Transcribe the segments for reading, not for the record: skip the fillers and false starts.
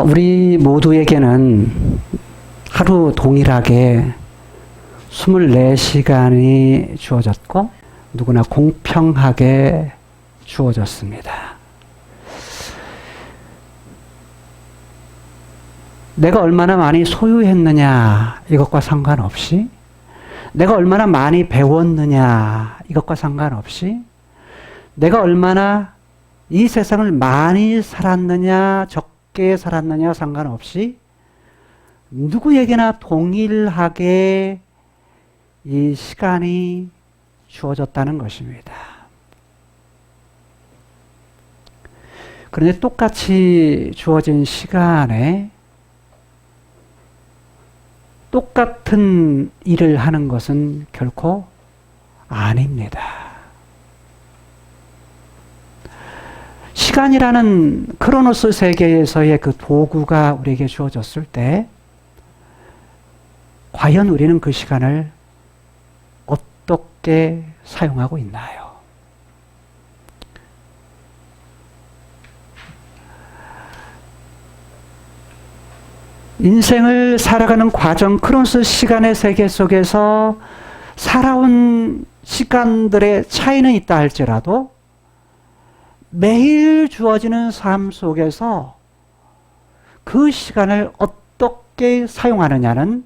우리 모두에게는 하루 동일하게 24시간이 주어졌고 누구나 공평하게 주어졌습니다. 내가 얼마나 많이 소유했느냐 이것과 상관없이, 내가 얼마나 많이 배웠느냐 이것과 상관없이, 내가 얼마나 이 세상을 많이 살았느냐 적게 살았느냐 상관없이 누구에게나 동일하게 이 시간이 주어졌다는 것입니다. 그런데 똑같이 주어진 시간에 똑같은 일을 하는 것은 결코 아닙니다. 시간이라는 크로노스 세계에서의 그 도구가 우리에게 주어졌을 때 과연 우리는 그 시간을 어떻게 사용하고 있나요? 인생을 살아가는 과정, 크로노스 시간의 세계 속에서 살아온 시간들의 차이는 있다 할지라도 매일 주어지는 삶 속에서 그 시간을 어떻게 사용하느냐는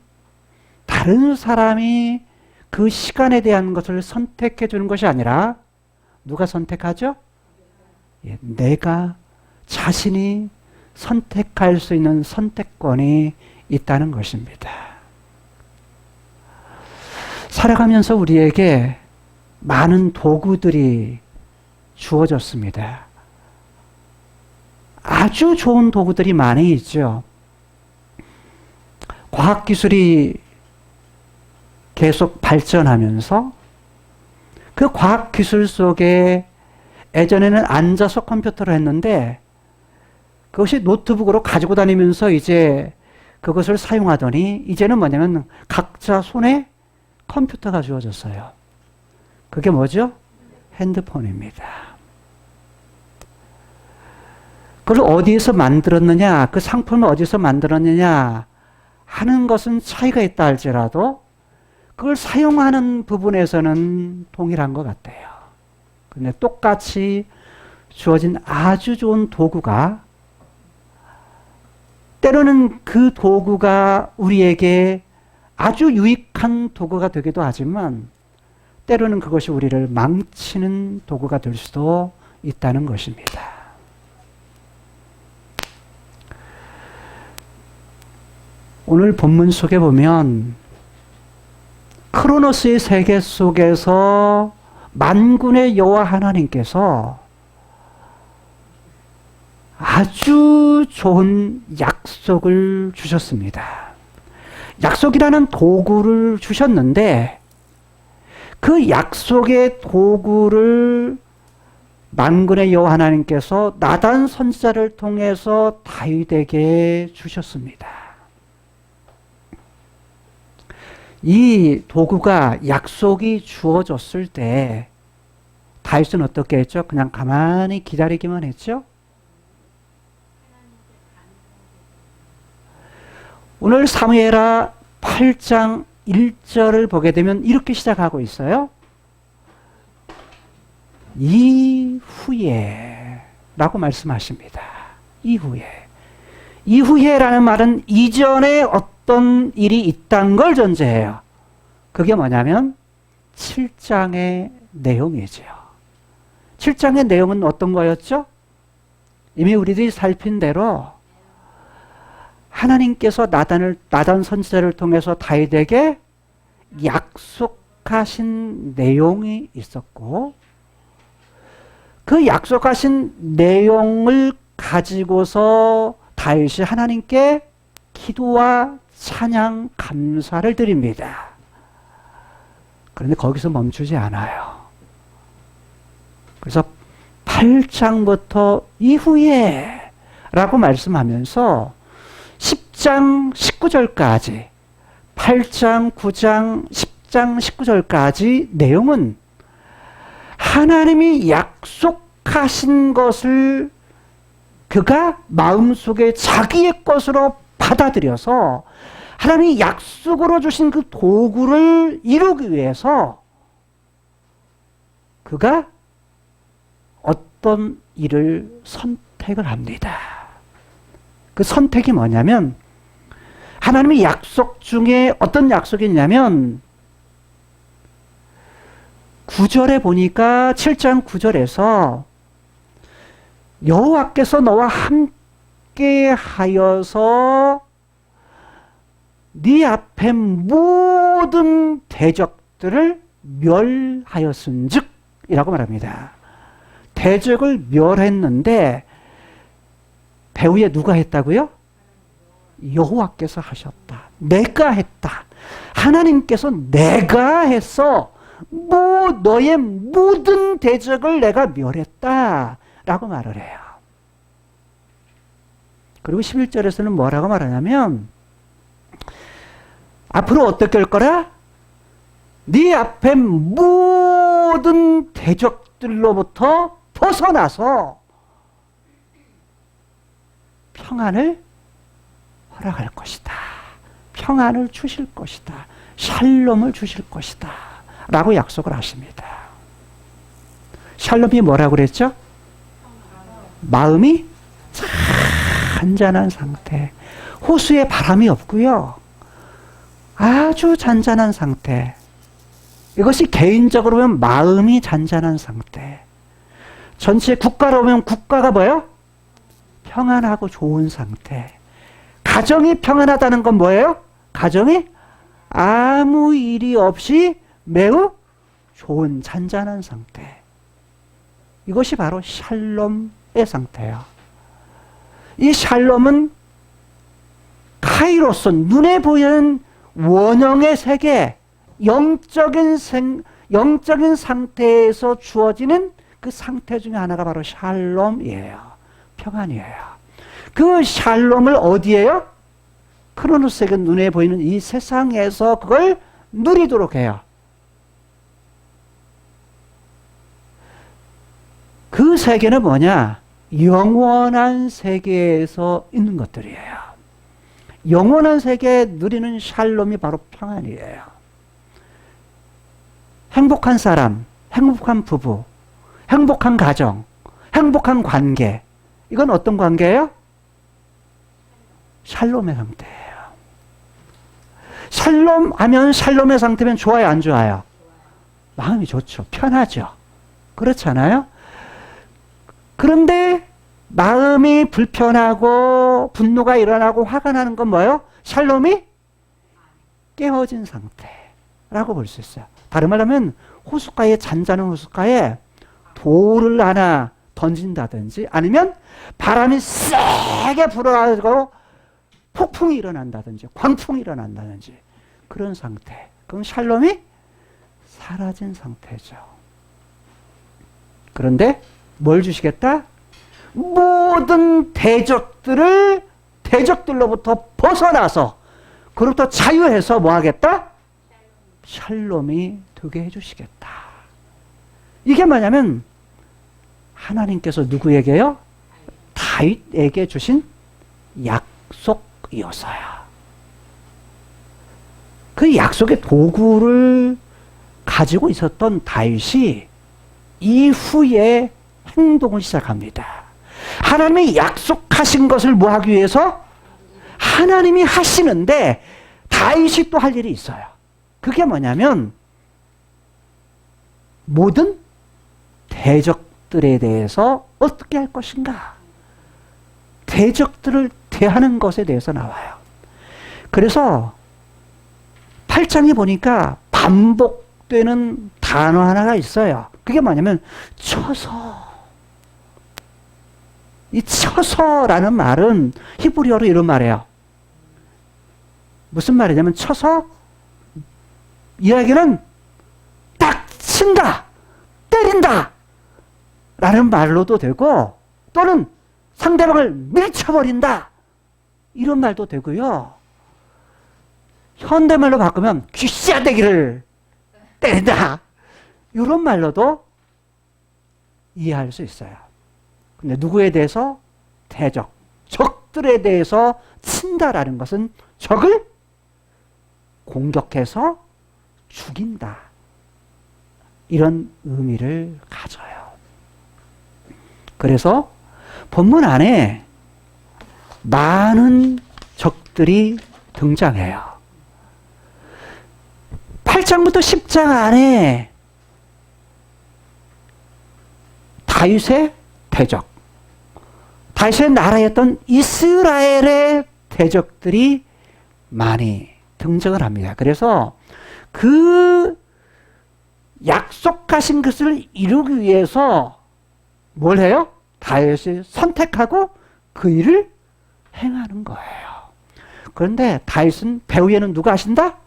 다른 사람이 그 시간에 대한 것을 선택해 주는 것이 아니라 누가 선택하죠? 내가 자신이 선택할 수 있는 선택권이 있다는 것입니다. 살아가면서 우리에게 많은 도구들이 주어졌습니다. 아주 좋은 도구들이 많이 있죠. 과학기술이 계속 발전하면서 그 과학기술 속에 예전에는 앉아서 컴퓨터를 했는데 그것이 노트북으로 가지고 다니면서 이제 그것을 사용하더니 이제는 뭐냐면 각자 손에 컴퓨터가 주어졌어요. 그게 뭐죠? 핸드폰입니다. 그걸 어디에서 만들었느냐, 그 상품을 어디서 만들었느냐 하는 것은 차이가 있다 할지라도 그걸 사용하는 부분에서는 동일한 것 같아요. 근데 똑같이 주어진 아주 좋은 도구가 때로는 그 도구가 우리에게 아주 유익한 도구가 되기도 하지만 때로는 그것이 우리를 망치는 도구가 될 수도 있다는 것입니다. 오늘 본문 속에 보면 크로노스의 세계 속에서 만군의 여호와 하나님께서 아주 좋은 약속을 주셨습니다. 약속이라는 도구를 주셨는데 그 약속의 도구를 만군의 여호와 하나님께서 나단 선지자를 통해서 다윗에게 주셨습니다. 이 도구가 약속이 주어졌을 때 다윗은 어떻게 했죠? 그냥 가만히 기다리기만 했죠? 오늘 사무엘하 8장 1절을 보게 되면 이렇게 시작하고 있어요. 이후에 라고 말씀하십니다. 이후에라는 말은 이전에 어떤 일이 있다는 걸 전제해요. 그게 뭐냐면 7장의 내용이죠. 7장의 내용은 어떤 거였죠? 이미 우리들이 살핀 대로 하나님께서 나단 선지자를 통해서 다윗에게 약속하신 내용이 있었고 그 약속하신 내용을 가지고서 다윗이 하나님께 기도와 찬양, 감사를 드립니다. 그런데 거기서 멈추지 않아요. 그래서 8장부터 이후에 라고 말씀하면서 10장 19절까지 8장 9장 10장 19절까지 내용은 하나님이 약속하신 것을 그가 마음속에 자기의 것으로 받아들여서 하나님이 약속으로 주신 그 도구를 이루기 위해서 그가 어떤 일을 선택을 합니다. 그 선택이 뭐냐면 하나님의 약속 중에 어떤 약속이 있냐면 9절에 보니까 7장 9절에서 여호와께서 너와 함께 하여서 네 앞에 모든 대적들을 멸하였은즉 이라고 말합니다. 대적을 멸했는데 배후에 누가 했다고요? 여호와께서 하셨다. 내가 했다. 하나님께서 내가 해서 너의 모든 대적을 내가 멸했다 라고 말을 해요. 그리고 11절에서는 뭐라고 말하냐면 앞으로 어떻게 할 거라? 네 앞에 모든 대적들로부터 벗어나서 평안을 허락할 것이다. 평안을 주실 것이다. 샬롬을 주실 것이다. 라고 약속을 하십니다. 샬롬이 뭐라고 그랬죠? 마음이 잔잔한 상태. 호수에 바람이 없고요. 아주 잔잔한 상태. 이것이 개인적으로 보면 마음이 잔잔한 상태. 전체 국가로 보면 국가가 뭐예요? 평안하고 좋은 상태. 가정이 평안하다는 건 뭐예요? 가정이 아무 일이 없이 매우 좋은 잔잔한 상태. 이것이 바로 샬롬의 상태예요. 이 샬롬은 카이로스, 눈에 보이는 원형의 세계, 영적인 상태에서 주어지는 그 상태 중에 하나가 바로 샬롬이에요. 평안이에요. 그 샬롬을 어디에요? 크로노스에게 눈에 보이는 이 세상에서 그걸 누리도록 해요. 그 세계는 뭐냐? 영원한 세계에서 있는 것들이에요. 영원한 세계에 누리는 샬롬이 바로 평안이에요. 행복한 사람, 행복한 부부, 행복한 가정, 행복한 관계. 이건 어떤 관계예요? 샬롬의 상태예요. 샬롬하면 샬롬의 상태면 좋아요, 안 좋아요? 마음이 좋죠. 편하죠. 그렇잖아요? 그런데 마음이 불편하고 분노가 일어나고 화가 나는 건 뭐예요? 샬롬이 깨어진 상태라고 볼 수 있어요. 다른 말로 하면 호숫가에, 잔잔한 호숫가에 돌을 하나 던진다든지 아니면 바람이 세게 불어가지고 폭풍이 일어난다든지 광풍이 일어난다든지 그런 상태. 그건 샬롬이 사라진 상태죠. 그런데 뭘 주시겠다? 모든 대적들로부터 벗어나서 그로부터 자유해서 뭐 하겠다? 샬롬이 되게 해주시겠다. 이게 뭐냐면 하나님께서 누구에게요? 다윗에게 주신 약속이었어요. 그 약속의 도구를 가지고 있었던 다윗이 이후에 행동을 시작합니다. 하나님이 약속하신 것을 뭐 하기 위해서? 하나님이 하시는데 다윗이 또 할 일이 있어요. 그게 뭐냐면 모든 대적들에 대해서 어떻게 할 것인가? 대적들을 대하는 것에 대해서 나와요. 그래서 8장에 보니까 반복되는 단어 하나가 있어요. 그게 뭐냐면 쳐서. 이 쳐서라는 말은 히브리어로 이런 말이에요. 무슨 말이냐면 쳐서 이야기는 딱 친다, 때린다 라는 말로도 되고 또는 상대방을 밀쳐버린다 이런 말도 되고요. 현대말로 바꾸면 귀씨아대기를 때린다 이런 말로도 이해할 수 있어요. 근데 누구에 대해서? 대적, 적들에 대해서 친다라는 것은 적을 공격해서 죽인다. 이런 의미를 가져요. 그래서 본문 안에 많은 적들이 등장해요. 8장부터 10장 안에 다윗의 대적, 다윗의 나라였던 이스라엘의 대적들이 많이 등장을 합니다. 그래서 그 약속하신 것을 이루기 위해서 뭘 해요? 다윗이 선택하고 그 일을 행하는 거예요. 그런데 다윗은 배후에는 누가 하신다?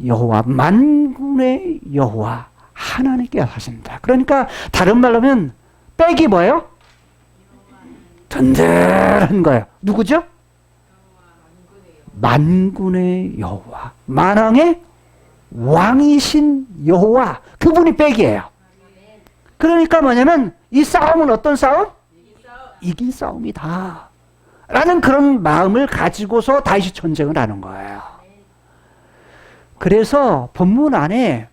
여호와, 만군의 여호와 하나님께 하신다. 그러니까 다른 말로 하면 백이 뭐예요? 든든한 거예요. 누구죠? 만군의 여호와, 만왕의 왕이신 여호와, 그분이 백이에요. 그러니까 뭐냐면 이 싸움은 어떤 싸움? 이긴 싸움이다 라는 그런 마음을 가지고서 다윗이 전쟁을 하는 거예요. 그래서 본문 안에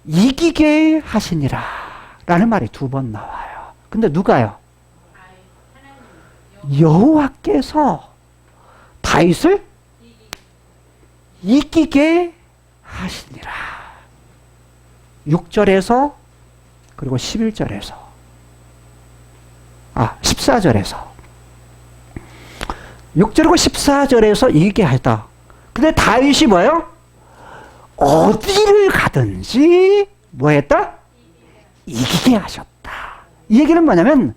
이기게 하시니라 라는 말이 2번 나와요. 근데 누가요? 여호와께서 다윗을 이기게 하시니라. 6절에서 그리고 11절에서 14절에서 6절이고 14절에서 이기게 하였다. 근데 다윗이 뭐예요? 어디를 가든지 뭐 했다? 이기게 하셨다. 이 얘기는 뭐냐면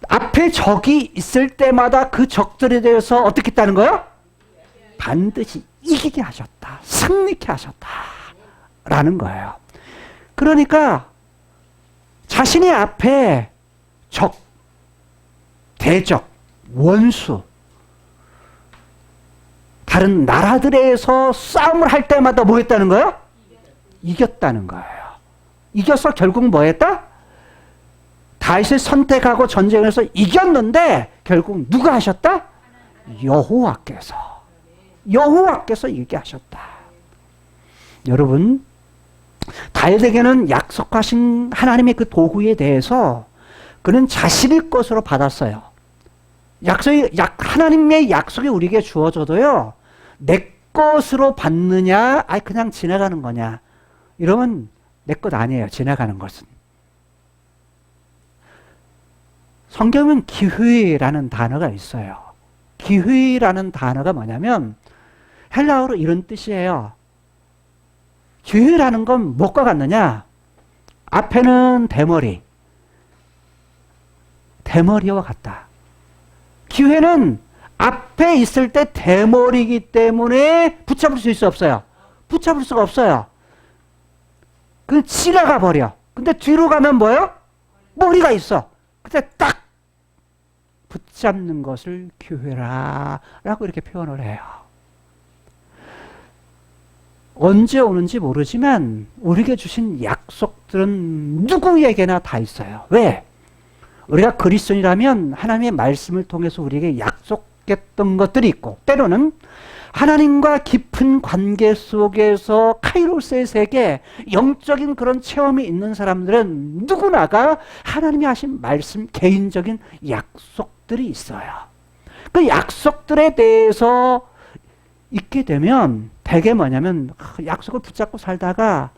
앞에 적이 있을 때마다 그 적들에 대해서 어떻게 했다는 거예요? 반드시 이기게 하셨다. 승리케 하셨다. 라는 거예요. 그러니까 자신의 앞에 적, 대적, 원수, 다른 나라들에서 싸움을 할 때마다 뭐 했다는 거예요? 이겼다는 거예요. 이겨서 결국 뭐 했다? 다윗을 선택하고 전쟁에서 이겼는데 결국 누가 하셨다? 여호와께서 이기게 하셨다. 여러분, 다윗에게는 약속하신 하나님의 그 도구에 대해서 그는 자신의 것으로 받았어요. 하나님의 약속이 우리에게 주어져도요, 내 것으로 받느냐, 그냥 지나가는 거냐, 이러면 내 것 아니에요. 지나가는 것은. 성경은 기회라는 단어가 있어요. 기회라는 단어가 뭐냐면 헬라어로 이런 뜻이에요. 기회라는 건 무엇과 같느냐? 앞에는 대머리와 같다. 기회는 앞에 있을 때 대머리이기 때문에 붙잡을 수 있어 없어요? 붙잡을 수가 없어요. 그냥 지나가 버려. 근데 뒤로 가면 뭐예요? 머리가 있어. 근데 딱 붙잡는 것을 기회라 라고 이렇게 표현을 해요. 언제 오는지 모르지만 우리에게 주신 약속들은 누구에게나 다 있어요. 왜? 우리가 그리스도인이라면 하나님의 말씀을 통해서 우리에게 약속했던 것들이 있고, 때로는 하나님과 깊은 관계 속에서 카이로스의 세계, 영적인 그런 체험이 있는 사람들은 누구나가 하나님이 하신 말씀, 개인적인 약속들이 있어요. 그 약속들에 대해서 있게 되면 대개 뭐냐면 약속을 붙잡고 살다가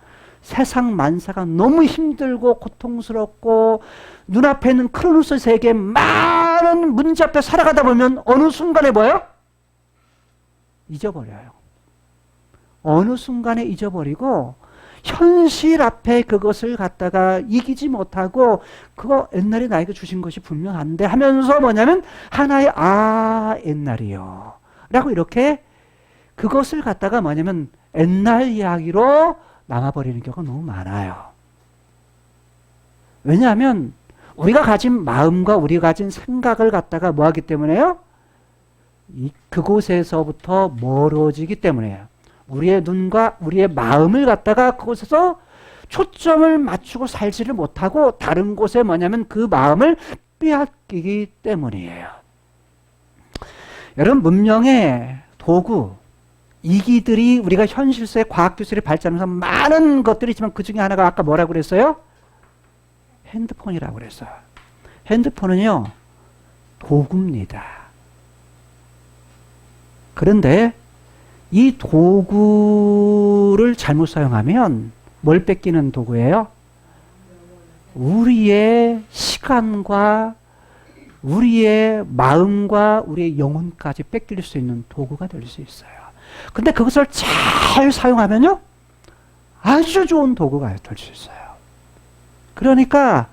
세상 만사가 너무 힘들고 고통스럽고 눈앞에 있는 크로노스 세계 많은 문제 앞에 살아가다 보면 어느 순간에 뭐예요? 잊어버려요. 어느 순간에 잊어버리고 현실 앞에 그것을 갖다가 이기지 못하고 그거 옛날에 나에게 주신 것이 분명한데 하면서 뭐냐면 하나의 옛날이요 라고 이렇게 그것을 갖다가 뭐냐면 옛날 이야기로 남아버리는 경우가 너무 많아요. 왜냐하면 우리가 가진 마음과 우리가 가진 생각을 갖다가 뭐하기 때문에요? 그곳에서부터 멀어지기 때문에요. 우리의 눈과 우리의 마음을 갖다가 그곳에서 초점을 맞추고 살지를 못하고 다른 곳에 뭐냐면 그 마음을 빼앗기기 때문이에요. 여러분, 문명의 도구, 이기들이 우리가 현실서의 과학기술이 발전하면서 많은 것들이 있지만 그 중에 하나가 아까 뭐라고 그랬어요? 핸드폰이라고 그랬어요. 핸드폰은요, 도구입니다. 그런데 이 도구를 잘못 사용하면 뭘 뺏기는 도구예요? 우리의 시간과 우리의 마음과 우리의 영혼까지 뺏길 수 있는 도구가 될 수 있어요. 근데 그것을 잘 사용하면요, 아주 좋은 도구가 될 수 있어요. 그러니까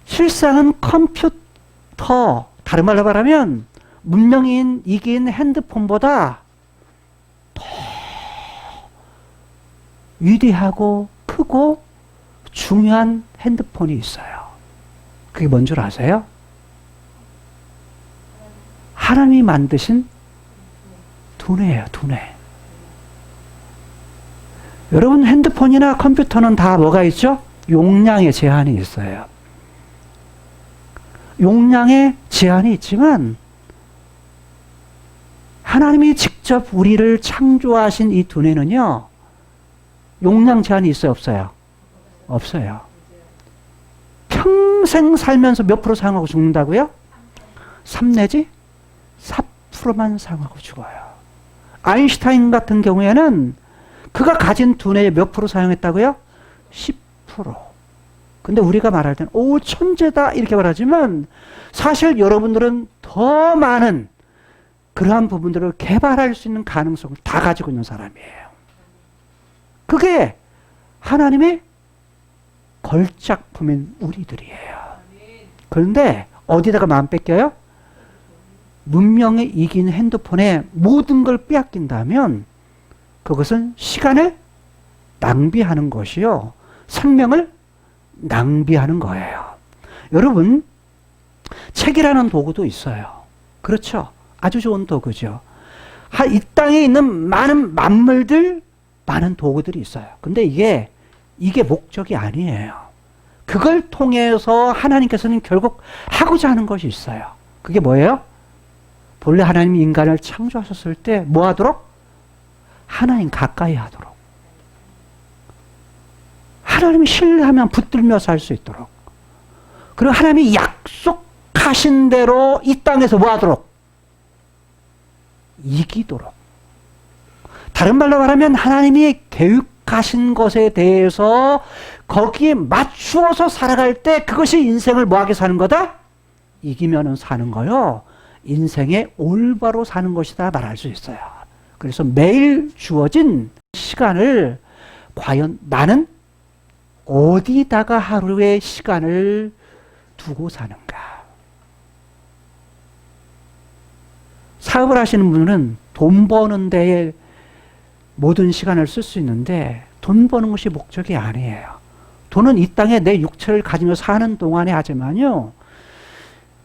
실상은 컴퓨터, 다른 말로 말하면 문명인 이긴 핸드폰보다 더 위대하고 크고 중요한 핸드폰이 있어요. 그게 뭔 줄 아세요? 하나님이 만드신 두뇌예요, 두뇌. 여러분, 핸드폰이나 컴퓨터는 다 뭐가 있죠? 용량의 제한이 있어요. 용량의 제한이 있지만 하나님이 직접 우리를 창조하신 이 두뇌는요, 용량 제한이 있어요, 없어요? 없어요. 평생 살면서 몇 프로 사용하고 죽는다고요? 3 내지 4%만 사용하고 죽어요. 아인슈타인 같은 경우에는 그가 가진 두뇌의 몇 프로 사용했다고요? 10%. 근데 우리가 말할 때는 오, 천재다 이렇게 말하지만 사실 여러분들은 더 많은 그러한 부분들을 개발할 수 있는 가능성을 다 가지고 있는 사람이에요. 그게 하나님의 걸작품인 우리들이에요. 그런데 어디다가 마음 뺏겨요? 문명에 이긴 핸드폰에 모든 걸 빼앗긴다면 그것은 시간을 낭비하는 것이요, 생명을 낭비하는 거예요. 여러분, 책이라는 도구도 있어요. 그렇죠? 아주 좋은 도구죠. 이 땅에 있는 많은 만물들, 많은 도구들이 있어요. 근데 이게 목적이 아니에요. 그걸 통해서 하나님께서는 결국 하고자 하는 것이 있어요. 그게 뭐예요? 본래 하나님이 인간을 창조하셨을 때 뭐 하도록? 하나님 가까이 하도록. 하나님이 신뢰하면 붙들며 살 수 있도록. 그리고 하나님이 약속하신 대로 이 땅에서 뭐 하도록? 이기도록. 다른 말로 말하면 하나님이 계획하신 것에 대해서 거기에 맞추어서 살아갈 때 그것이 인생을 뭐하게 사는 거다? 이기면은 사는 거요. 인생의 올바로 사는 것이다 말할 수 있어요. 그래서 매일 주어진 시간을 과연 나는 어디다가 하루의 시간을 두고 사는가? 사업을 하시는 분은 돈 버는 데에 모든 시간을 쓸 수 있는데 돈 버는 것이 목적이 아니에요. 돈은 이 땅에 내 육체를 가지며 사는 동안에 하지만요,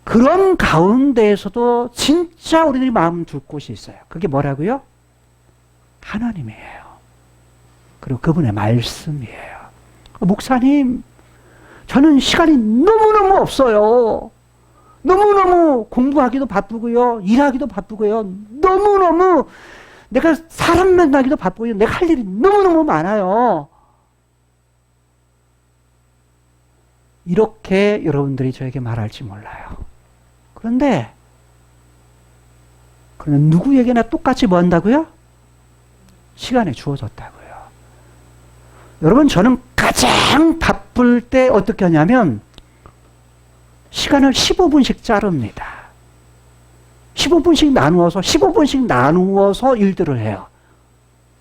그런 가운데에서도 진짜 우리들이 마음 둘 곳이 있어요. 그게 뭐라고요? 하나님이에요. 그리고 그분의 말씀이에요. 목사님, 저는 시간이 너무너무 없어요. 너무너무 공부하기도 바쁘고요, 일하기도 바쁘고요, 너무너무 내가 사람 만나기도 바쁘고요, 내가 할 일이 너무너무 많아요. 이렇게 여러분들이 저에게 말할지 몰라요. 그런데 누구에게나 똑같이 뭐 한다고요? 시간이 주어졌다고요. 여러분, 저는 가장 바쁠 때 어떻게 하냐면 시간을 15분씩 자릅니다. 15분씩 나누어서 일들을 해요.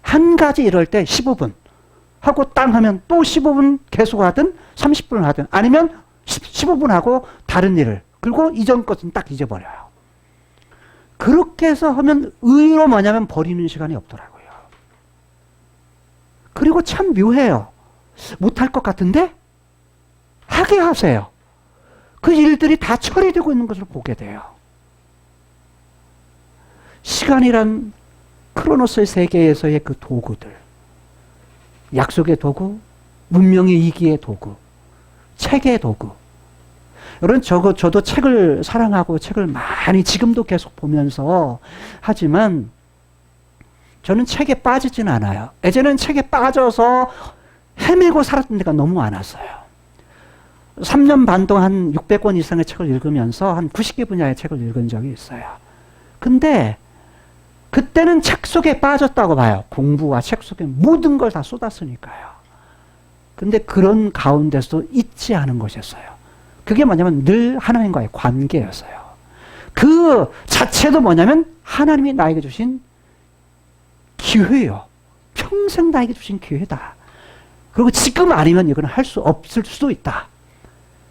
한 가지 일할 때 15분 하고 땅 하면 또 15분 계속 하든 30분을 하든 아니면 15분 하고 다른 일을, 그리고 이전 것은 딱 잊어버려요. 그렇게 해서 하면 의외로 뭐냐면 버리는 시간이 없더라고요. 그리고 참 묘해요. 못할 것 같은데 하게 하세요. 그 일들이 다 처리되고 있는 것을 보게 돼요. 시간이란 크로노스의 세계에서의 그 도구들, 약속의 도구, 문명이 이기의 도구, 책의 도구. 여러분, 저도 책을 사랑하고 책을 많이 지금도 계속 보면서 하지만 저는 책에 빠지진 않아요. 예전에는 책에 빠져서 헤매고 살았던 데가 너무 많았어요. 3년 반 동안 600권 이상의 책을 읽으면서 한 90개 분야의 책을 읽은 적이 있어요. 근데 그때는 책 속에 빠졌다고 봐요. 공부와 책 속에 모든 걸 다 쏟았으니까요. 근데 그런 가운데서도 잊지 않은 것이었어요. 그게 뭐냐면 늘 하나님과의 관계였어요. 그 자체도 뭐냐면 하나님이 나에게 주신 기회요. 평생 나에게 주신 기회다. 그리고 지금 아니면 이건 할 수 없을 수도 있다.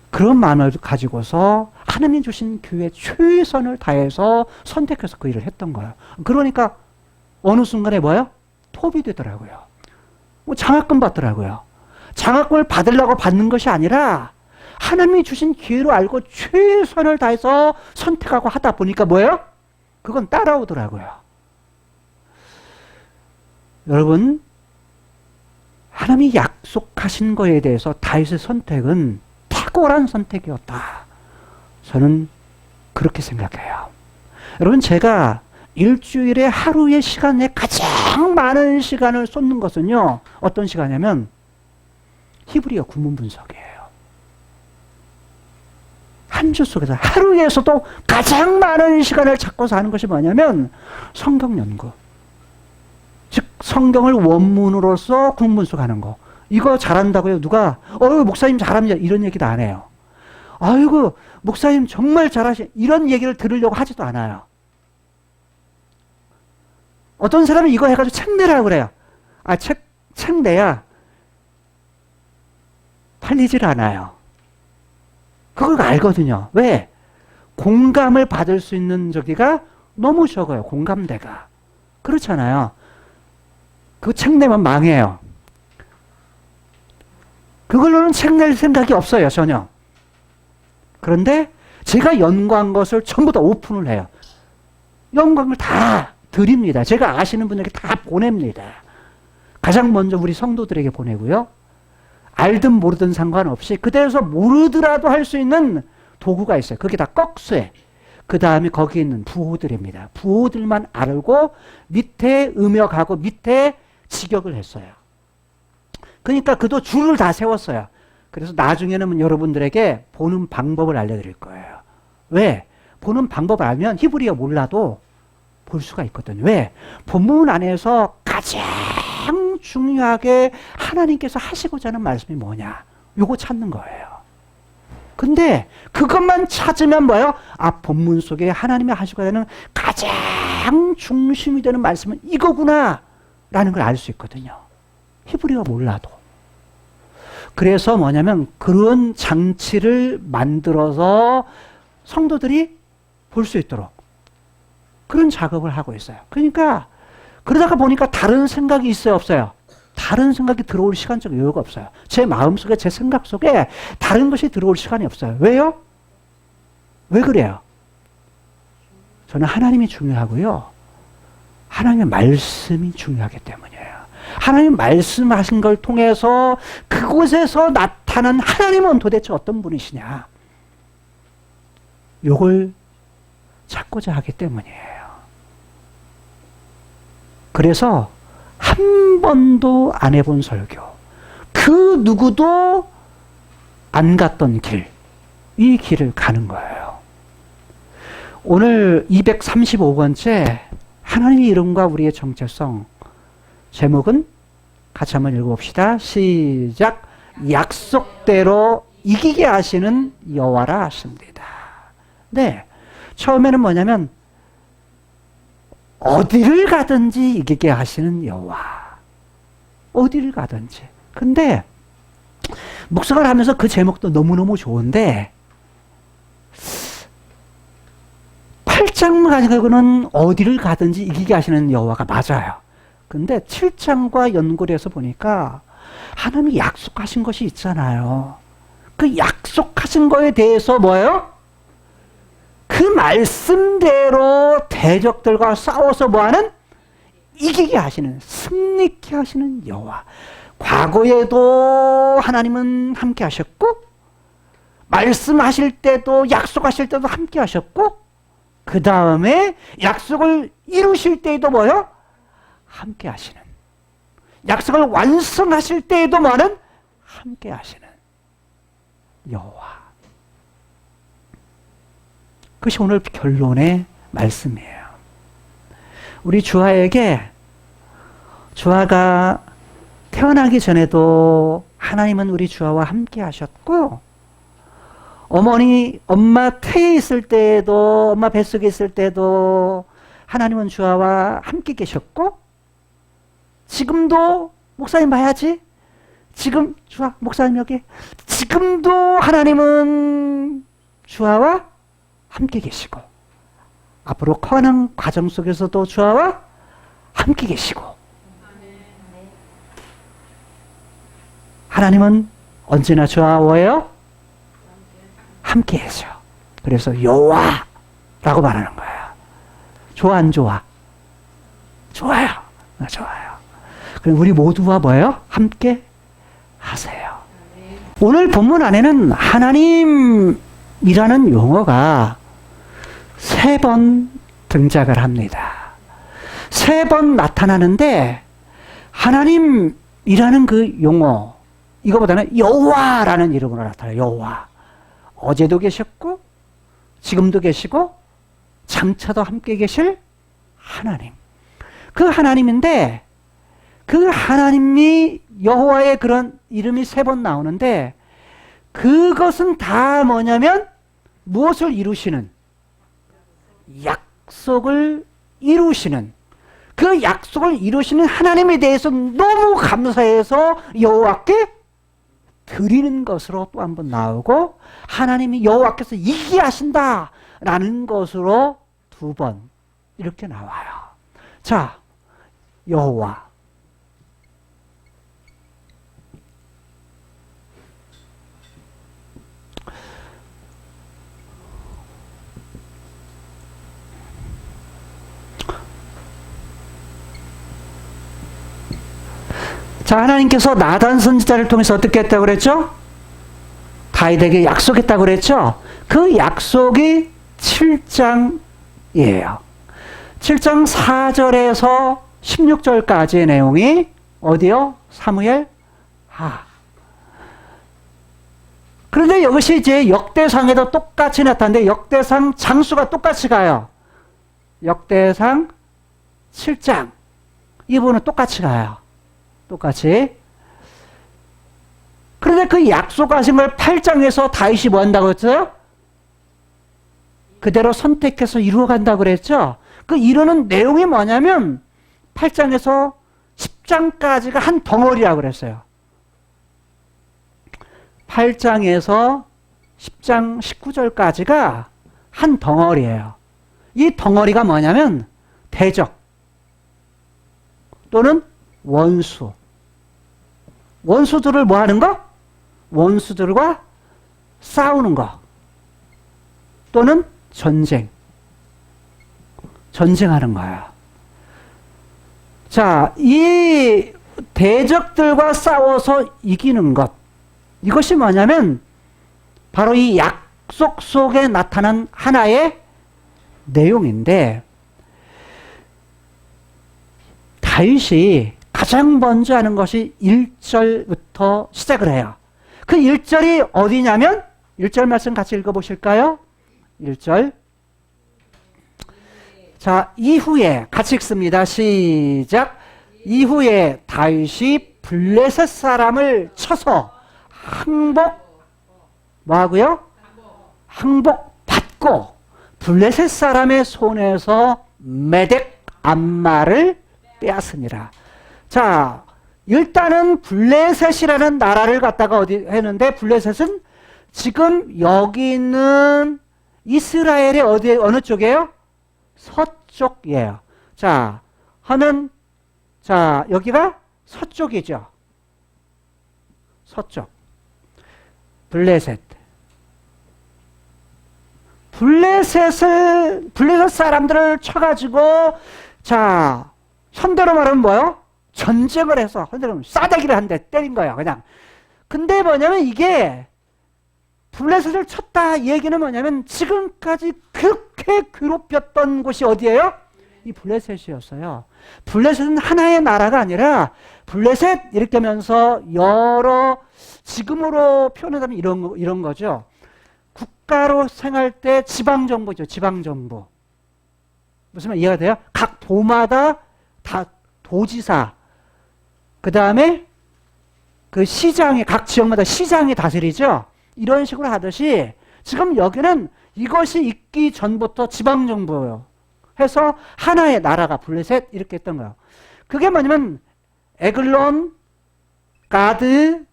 그런 마음을 가지고서 하나님이 주신 기회에 최선을 다해서 선택해서 그 일을 했던 거예요. 그러니까 어느 순간에 뭐예요? 톱이 되더라고요. 뭐 장학금 받더라고요. 장학금을 받으려고 받는 것이 아니라 하나님이 주신 기회로 알고 최선을 다해서 선택하고 하다 보니까 뭐예요? 그건 따라오더라고요. 여러분, 하나님이 약속하신 거에 대해서 다윗의 선택은 탁월한 선택이었다. 저는 그렇게 생각해요. 여러분, 제가 일주일에 하루의 시간에 가장 많은 시간을 쏟는 것은요, 어떤 시간이냐면 히브리어 구문 분석이에요. 한 주 속에서 하루에서도 가장 많은 시간을 찾고서 하는 것이 뭐냐면 성경 연구. 즉 성경을 원문으로서 구문 분석하는 거. 이거 잘한다고요? 누가 목사님 잘합니다. 이런 얘기도 안 해요. 아이고 목사님 정말 이런 얘기를 들으려고 하지도 않아요. 어떤 사람은 이거 해가지고 책 내라고 그래요. 책 내야 팔리질 않아요. 그걸 알거든요. 왜? 공감을 받을 수 있는 저기가 너무 적어요. 공감대가. 그렇잖아요. 그 책 내면 망해요. 그걸로는 책 낼 생각이 없어요. 전혀. 그런데 제가 연구한 것을 전부 다 오픈을 해요. 연구한 걸 다 드립니다. 제가 아시는 분에게 다 보냅니다. 가장 먼저 우리 성도들에게 보내고요. 알든 모르든 상관없이 그대에서 모르더라도 할 수 있는 도구가 있어요. 그게 다 꺽쇠. 그 다음에 거기 있는 부호들입니다. 부호들만 알고 밑에 음역하고 밑에 직역을 했어요. 그러니까 그도 줄을 다 세웠어요. 그래서 나중에는 여러분들에게 보는 방법을 알려드릴 거예요. 왜? 보는 방법을 알면 히브리어 몰라도 볼 수가 있거든요. 왜? 본문 안에서 가장 중요하게 하나님께서 하시고자 하는 말씀이 뭐냐? 요거 찾는 거예요. 근데 그것만 찾으면 뭐예요? 본문 속에 하나님이 하시고자 하는 가장 중심이 되는 말씀은 이거구나 라는 걸 알 수 있거든요. 히브리어 몰라도. 그래서 뭐냐면 그런 장치를 만들어서 성도들이 볼 수 있도록 그런 작업을 하고 있어요. 그러니까 그러다가 보니까 다른 생각이 있어요, 없어요? 다른 생각이 들어올 시간적 여유가 없어요. 제 마음속에, 제 생각 속에 다른 것이 들어올 시간이 없어요. 왜요? 왜 그래요? 저는 하나님이 중요하고요. 하나님의 말씀이 중요하기 때문이에요. 하나님 말씀하신 걸 통해서 그곳에서 나타난 하나님은 도대체 어떤 분이시냐? 요걸 찾고자 하기 때문이에요. 그래서 한 번도 안 해본 설교, 그 누구도 안 갔던 길, 이 길을 가는 거예요. 오늘 235번째 하나님의 이름과 우리의 정체성, 제목은 같이 한번 읽어봅시다. 시작. 약속대로 이기게 하시는 여호와라 하십니다. 네, 처음에는 뭐냐면 어디를 가든지 이기게 하시는 여호와. 어디를 가든지. 근데 묵상을 하면서 그 제목도 너무너무 좋은데 8장 가지고는 어디를 가든지 이기게 하시는 여호와가 맞아요. 근데 7장과 연결해서 보니까 하나님이 약속하신 것이 있잖아요. 그 약속하신 거에 대해서 뭐예요? 그 말씀대로 대적들과 싸워서 뭐하는? 이기게 하시는, 승리케 하시는 여호와. 과거에도 하나님은 함께 하셨고, 말씀하실 때도, 약속하실 때도 함께 하셨고, 그 다음에 약속을 이루실 때에도 뭐요? 함께 하시는. 약속을 완성하실 때에도 뭐는? 함께 하시는 여호와. 그것이 오늘 결론의 말씀이에요. 우리 주아에게, 주아가 태어나기 전에도 하나님은 우리 주아와 함께 하셨고, 엄마 태에 있을 때에도, 엄마 뱃속에 있을 때도 하나님은 주아와 함께 계셨고, 지금도, 목사님 봐야지. 지금, 주아, 목사님 여기. 지금도 하나님은 주아와 함께 계시고, 앞으로 커가는 과정 속에서도 주아와 함께 계시고, 하나님은 언제나 주아와 뭐예요? 함께 해줘. 그래서 여호와라고 말하는 거예요. 좋아, 안 좋아? 좋아요. 좋아요. 그럼 우리 모두와 뭐예요? 함께 하세요. 오늘 본문 안에는 하나님이라는 용어가 3번 등장을 합니다. 3번 나타나는데, 하나님이라는 그 용어, 이거보다는 여호와라는 이름으로 나타나요. 여호와. 어제도 계셨고, 지금도 계시고, 장차도 함께 계실 하나님. 그 하나님인데, 그 하나님이 여호와의 그런 이름이 3번 나오는데, 그것은 다 뭐냐면 무엇을 이루시는? 약속을 이루시는, 그 약속을 이루시는 하나님에 대해서 너무 감사해서 여호와께 드리는 것으로 또 한 번 나오고, 하나님이 여호와께서 이기게 하신다라는 것으로 2번 이렇게 나와요. 자, 여호와. 자, 하나님께서 나단 선지자를 통해서 어떻게 했다고 그랬죠? 다윗에게 약속했다고 그랬죠? 그 약속이 7장이에요. 7장 4절에서 16절까지의 내용이 어디요? 사무엘 하. 그런데 이것이 이제 역대상에도 똑같이 나타나는데, 역대상 장수가 똑같이 가요. 역대상 7장. 이 부분은 똑같이 가요. 똑같이. 그런데 그 약속하신 걸 8장에서 다윗이 뭐 한다고 했어요? 그대로 선택해서 이루어간다고 그랬죠? 그 이루는 내용이 뭐냐면 8장에서 10장까지가 한 덩어리라고 그랬어요. 8장에서 10장 19절까지가 한 덩어리예요. 이 덩어리가 뭐냐면 대적 또는 원수. 원수들을 뭐 하는 거? 원수들과 싸우는 거. 또는 전쟁. 전쟁하는 거야. 자, 이 대적들과 싸워서 이기는 것. 이것이 뭐냐면 바로 이 약속 속에 나타난 하나의 내용인데, 다윗이 가장 먼저 하는 것이 1절부터 시작을 해요. 그 1절이 어디냐면, 1절 말씀 같이 읽어보실까요? 1절. 자, 이후에 같이 읽습니다. 시작. 이후에 다윗이 블레셋 사람을 쳐서 뭐하고요? 항복받고 블레셋 사람의 손에서 메덱 암마를 빼앗으니라. 자, 일단은 블레셋이라는 나라를 갖다가 어디 했는데, 블레셋은 지금 여기 있는 이스라엘의 어느 쪽이에요? 서쪽이에요. 자, 여기가 서쪽이죠. 서쪽. 블레셋 사람들을 쳐가지고, 자, 현대로 말하면 뭐요? 전쟁을 해서 싸대기를 한 대 때린 거야 그냥. 근데 뭐냐면 이게 블레셋을 쳤다 얘기는 뭐냐면 지금까지 그렇게 괴롭혔던 곳이 어디예요? 이 블레셋이었어요. 블레셋은 하나의 나라가 아니라 블레셋 이렇게 하면서 여러 지금으로 표현하자면 이런 거죠. 국가로 생활 때 지방정부죠. 지방정부. 무슨 말 이해가 돼요? 각 도마다 다 도지사, 그 다음에 그 시장이, 각 지역마다 시장이 다스리죠? 이런 식으로 하듯이 지금 여기는 이것이 있기 전부터 지방정부예요. 해서 하나의 나라가 블레셋 이렇게 했던 거예요. 그게 뭐냐면 에글론, 가드,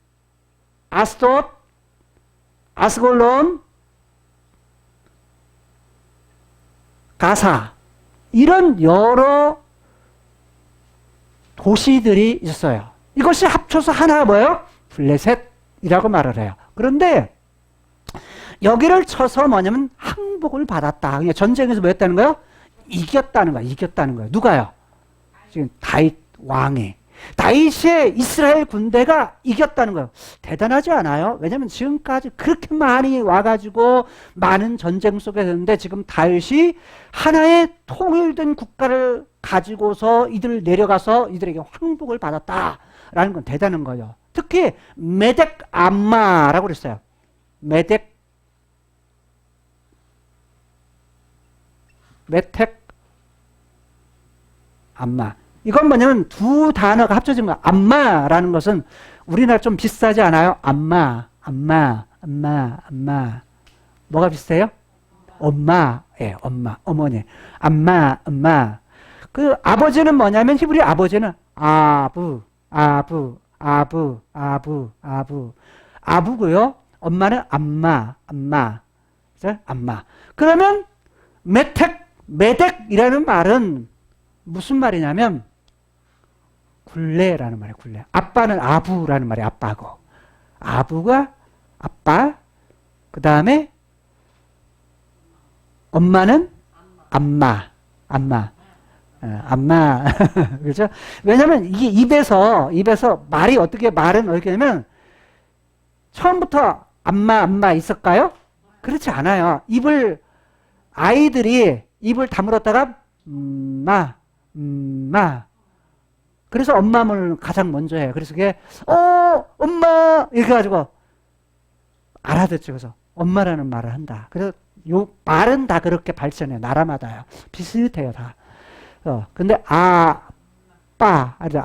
아스돗, 아스골론, 가사 이런 여러 도시들이 있어요. 이것이 합쳐서 하나 뭐예요? 블레셋이라고 말을 해요. 그런데 여기를 쳐서 뭐냐면 항복을 받았다. 전쟁에서 뭐 했다는 거예요? 이겼다는 거야. 이겼다는 거예요. 누가요? 지금 다윗 왕이. 다윗의 이스라엘 군대가 이겼다는 거예요. 대단하지 않아요? 왜냐하면 지금까지 그렇게 많이 와가지고 많은 전쟁 속에 있는데 지금 다윗이 하나의 통일된 국가를 가지고서 이들 내려가서 이들에게 황복을 받았다라는 건 대단한 거예요. 특히 메덱 암마라고 그랬어요. 메텍 암마. 이건 뭐냐면 두 단어가 합쳐진 거야. 암마라는 것은 우리나라 좀 비싸지 않아요? 암마. 뭐가 비슷해요? 엄마. 예, 엄마. 어머니. 암마. 그 아버지는 뭐냐면 히브리 아버지는 아부고요. 엄마는 암마. 그죠? 암마. 그러면 메덱이라는 말은 무슨 말이냐면 굴레라는 말이에요. 굴레. 아빠는 아부라는 말이에요. 아빠고. 아부가 아빠. 그 다음에 엄마는 암마. 그렇죠? 왜냐면 이게 입에서 말은 어떻게 하냐면 처음부터 암마 있을까요? 그렇지 않아요. 아이들이 입을 다물었다가 그래서 엄마를 가장 먼저 해요. 그래서 그게 엄마 이렇게 가지고 알아듣죠. 그래서 엄마라는 말을 한다. 그래서 요 말은 다 그렇게 발전해요. 나라마다요. 비슷해요 다. 근데 아빠 아주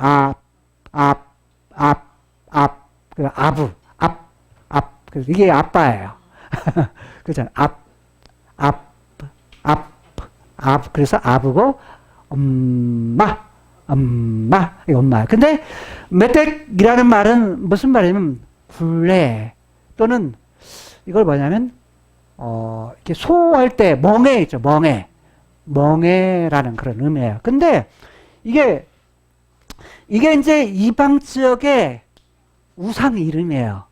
그래서 이게 아빠예요. 그렇잖아요. 그래서 아부고 엄마. 근데 메텍이라는 말은 무슨 말이냐면 굴레 또는 이걸 뭐냐면 이렇게 소할 때 멍에 있죠. 멍에라는 그런 의미예요. 근데 이게 이제 이방 지역의 우상 이름이에요.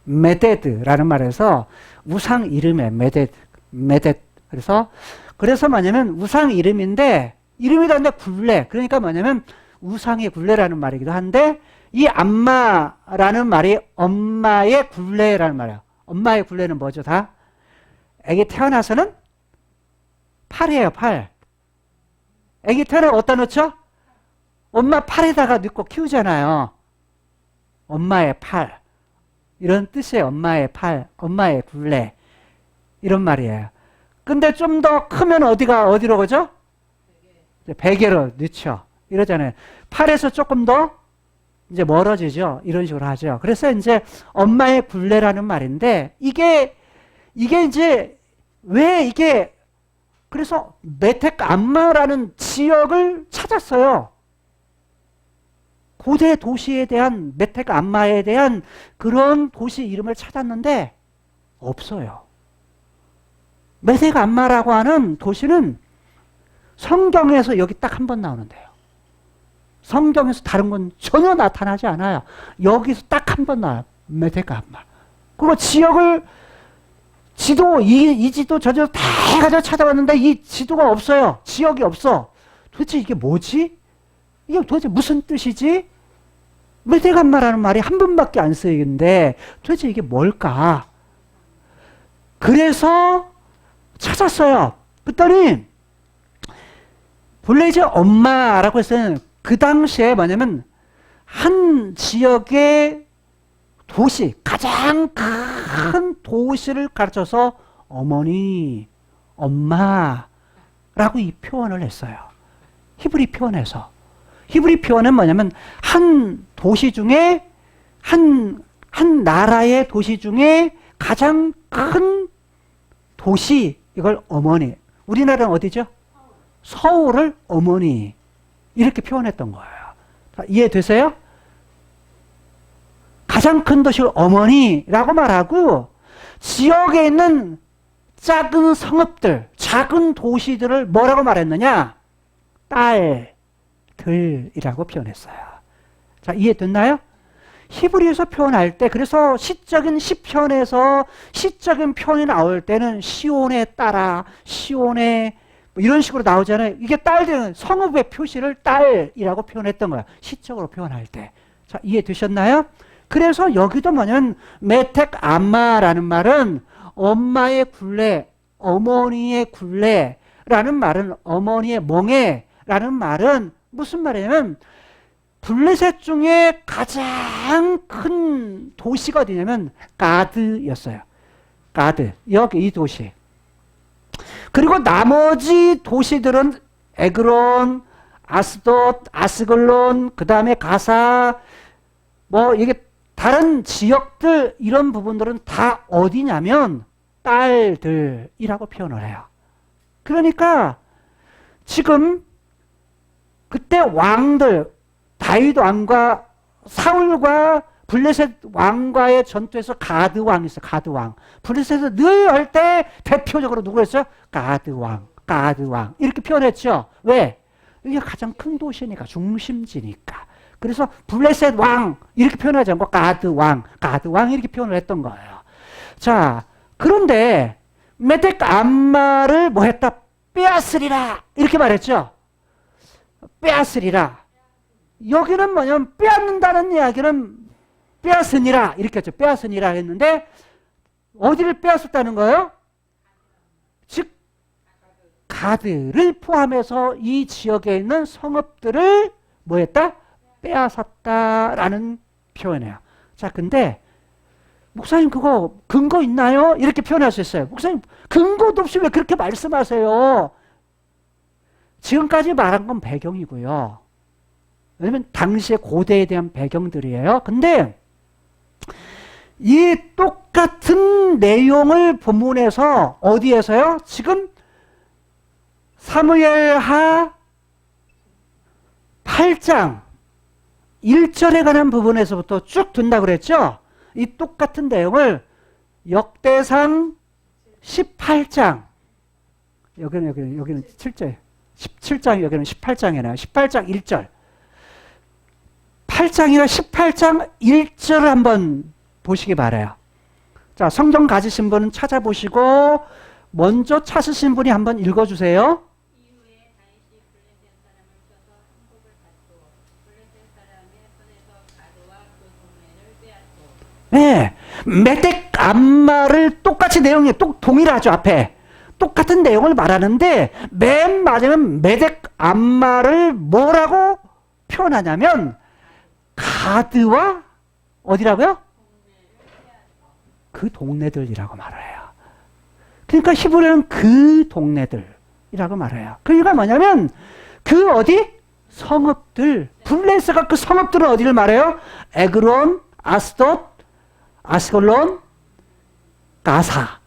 메데드라는 말에서 우상 이름이에요. 메데드. 그래서 뭐냐면 우상 이름인데 이름이란데 굴레. 그러니까 뭐냐면 우상의 굴레라는 말이기도 한데 이 암마라는 말이 엄마의 굴레라는 말이에요. 엄마의 굴레는 뭐죠? 다 애기 태어나서는 팔이에요. 팔. 애기 태어나면 어디다 놓죠? 엄마 팔에다가 넣고 키우잖아요. 엄마의 팔. 이런 뜻이에요. 엄마의 팔, 엄마의 굴레. 이런 말이에요. 근데 좀 더 크면 어디로 가죠? 베개로 넣죠. 이러잖아요. 팔에서 조금 더 이제 멀어지죠. 이런 식으로 하죠. 그래서 이제 엄마의 굴레라는 말인데 이게 이제 왜 그래서 메텍 암마라는 지역을 찾았어요. 고대 도시에 대한 메텍 암마에 대한 그런 도시 이름을 찾았는데 없어요. 메텍 암마라고 하는 도시는 성경에서 여기 딱 한 번 나오는데요. 성경에서 다른 건 전혀 나타나지 않아요. 여기서 딱 한 번 나와요. 메텍 암마. 그리고 지역을 이 지도 저 지도 다 가지고 찾아봤는데 이 지도가 없어요. 지역이 없어. 도대체 이게 뭐지? 이게 도대체 무슨 뜻이지? 메덱암마라는 말이 한 번밖에 안 쓰이는데 도대체 이게 뭘까? 그래서 찾았어요. 그랬더니 본래 이제 엄마라고 했을 때는 그 당시에 뭐냐면 한 지역의 도시, 가장 큰 도시를 가르쳐서 어머니, 엄마라고 이 표현을 했어요. 히브리 표현에서. 히브리 표현은 뭐냐면 한 도시 중에 한 나라의 도시 중에 가장 큰 도시, 이걸 어머니. 우리나라는 어디죠? 서울을 어머니. 이렇게 표현했던 거예요. 이해되세요? 가장 큰 도시를 어머니라고 말하고 지역에 있는 작은 성읍들, 작은 도시들을 뭐라고 말했느냐? 딸들이라고 표현했어요. 자, 이해됐나요? 히브리에서 표현할 때, 그래서 시적인 시편에서 시적인 표현이 나올 때는 시온에 따라, 시온에 뭐 이런 식으로 나오잖아요. 이게 딸들은 성읍의 표시를 딸이라고 표현했던 거야. 시적으로 표현할 때. 자, 이해되셨나요? 그래서 여기도 뭐냐면 메텍 암마라는 말은 엄마의 굴레, 어머니의 굴레라는 말은 어머니의 멍에라는 말은 무슨 말이냐면 블레셋 중에 가장 큰 도시가 어디냐면 가드였어요. 가드. 여기 이 도시. 그리고 나머지 도시들은 에그론, 아스돗, 아스글론, 그 다음에 가사, 뭐 이게 다른 지역들 이런 부분들은 다 어디냐면 딸들이라고 표현을 해요. 그러니까 지금 그때 왕들, 다윗 왕과 사울과 블레셋 왕과의 전투에서 가드 왕이 있어요. 가드 왕. 블레셋에서 늘 할 때 대표적으로 누구였어요? 가드 왕. 가드 왕. 이렇게 표현했죠. 왜? 이게 가장 큰 도시니까, 중심지니까. 그래서 블레셋 왕 이렇게 표현하지 않고 가드 왕 이렇게 표현을 했던 거예요. 자, 그런데 메덱 암마를 뭐 했다? 빼앗으리라 이렇게 말했죠. 빼앗으리라. 여기는 뭐냐면 빼앗는다는 이야기는 빼앗으니라 이렇게 했죠. 빼앗으니라 했는데 어디를 빼앗았다는 거예요? 즉 가드를 포함해서 이 지역에 있는 성읍들을 뭐 했다? 빼앗았다라는 표현이에요. 자, 근데 목사님 그거 근거 있나요? 이렇게 표현할 수 있어요. 목사님 근거도 없이 왜 그렇게 말씀하세요? 지금까지 말한 건 배경이고요. 왜냐면 당시의 고대에 대한 배경들이에요. 근데 이 똑같은 내용을 본문에서 어디에서요? 지금 사무엘하 8장 1절에 관한 부분에서부터 쭉 둔다고 그랬죠? 이 똑같은 내용을 역대상 18장 여기는 7절 17장 여기는 18장이나 18장 1절 8장이나 18장 1절을 한번 보시기 바라요. 자, 성경 가지신 분은 찾아보시고 먼저 찾으신 분이 한번 읽어주세요. 네, 메덱 암마를 똑같이 내용이 동일하죠. 앞에 똑같은 내용을 말하는데 맨 마지막은 메덱 암마를 뭐라고 표현하냐면 가드와 어디라고요? 그 동네들이라고 말해요. 그러니까 히브리는 그 동네들이라고 말해요. 그러니까 뭐냐면 그 어디? 성읍들. 블레셋가 그 성읍들은 어디를 말해요? 에그론, 아스돗, 아스글론, 가사.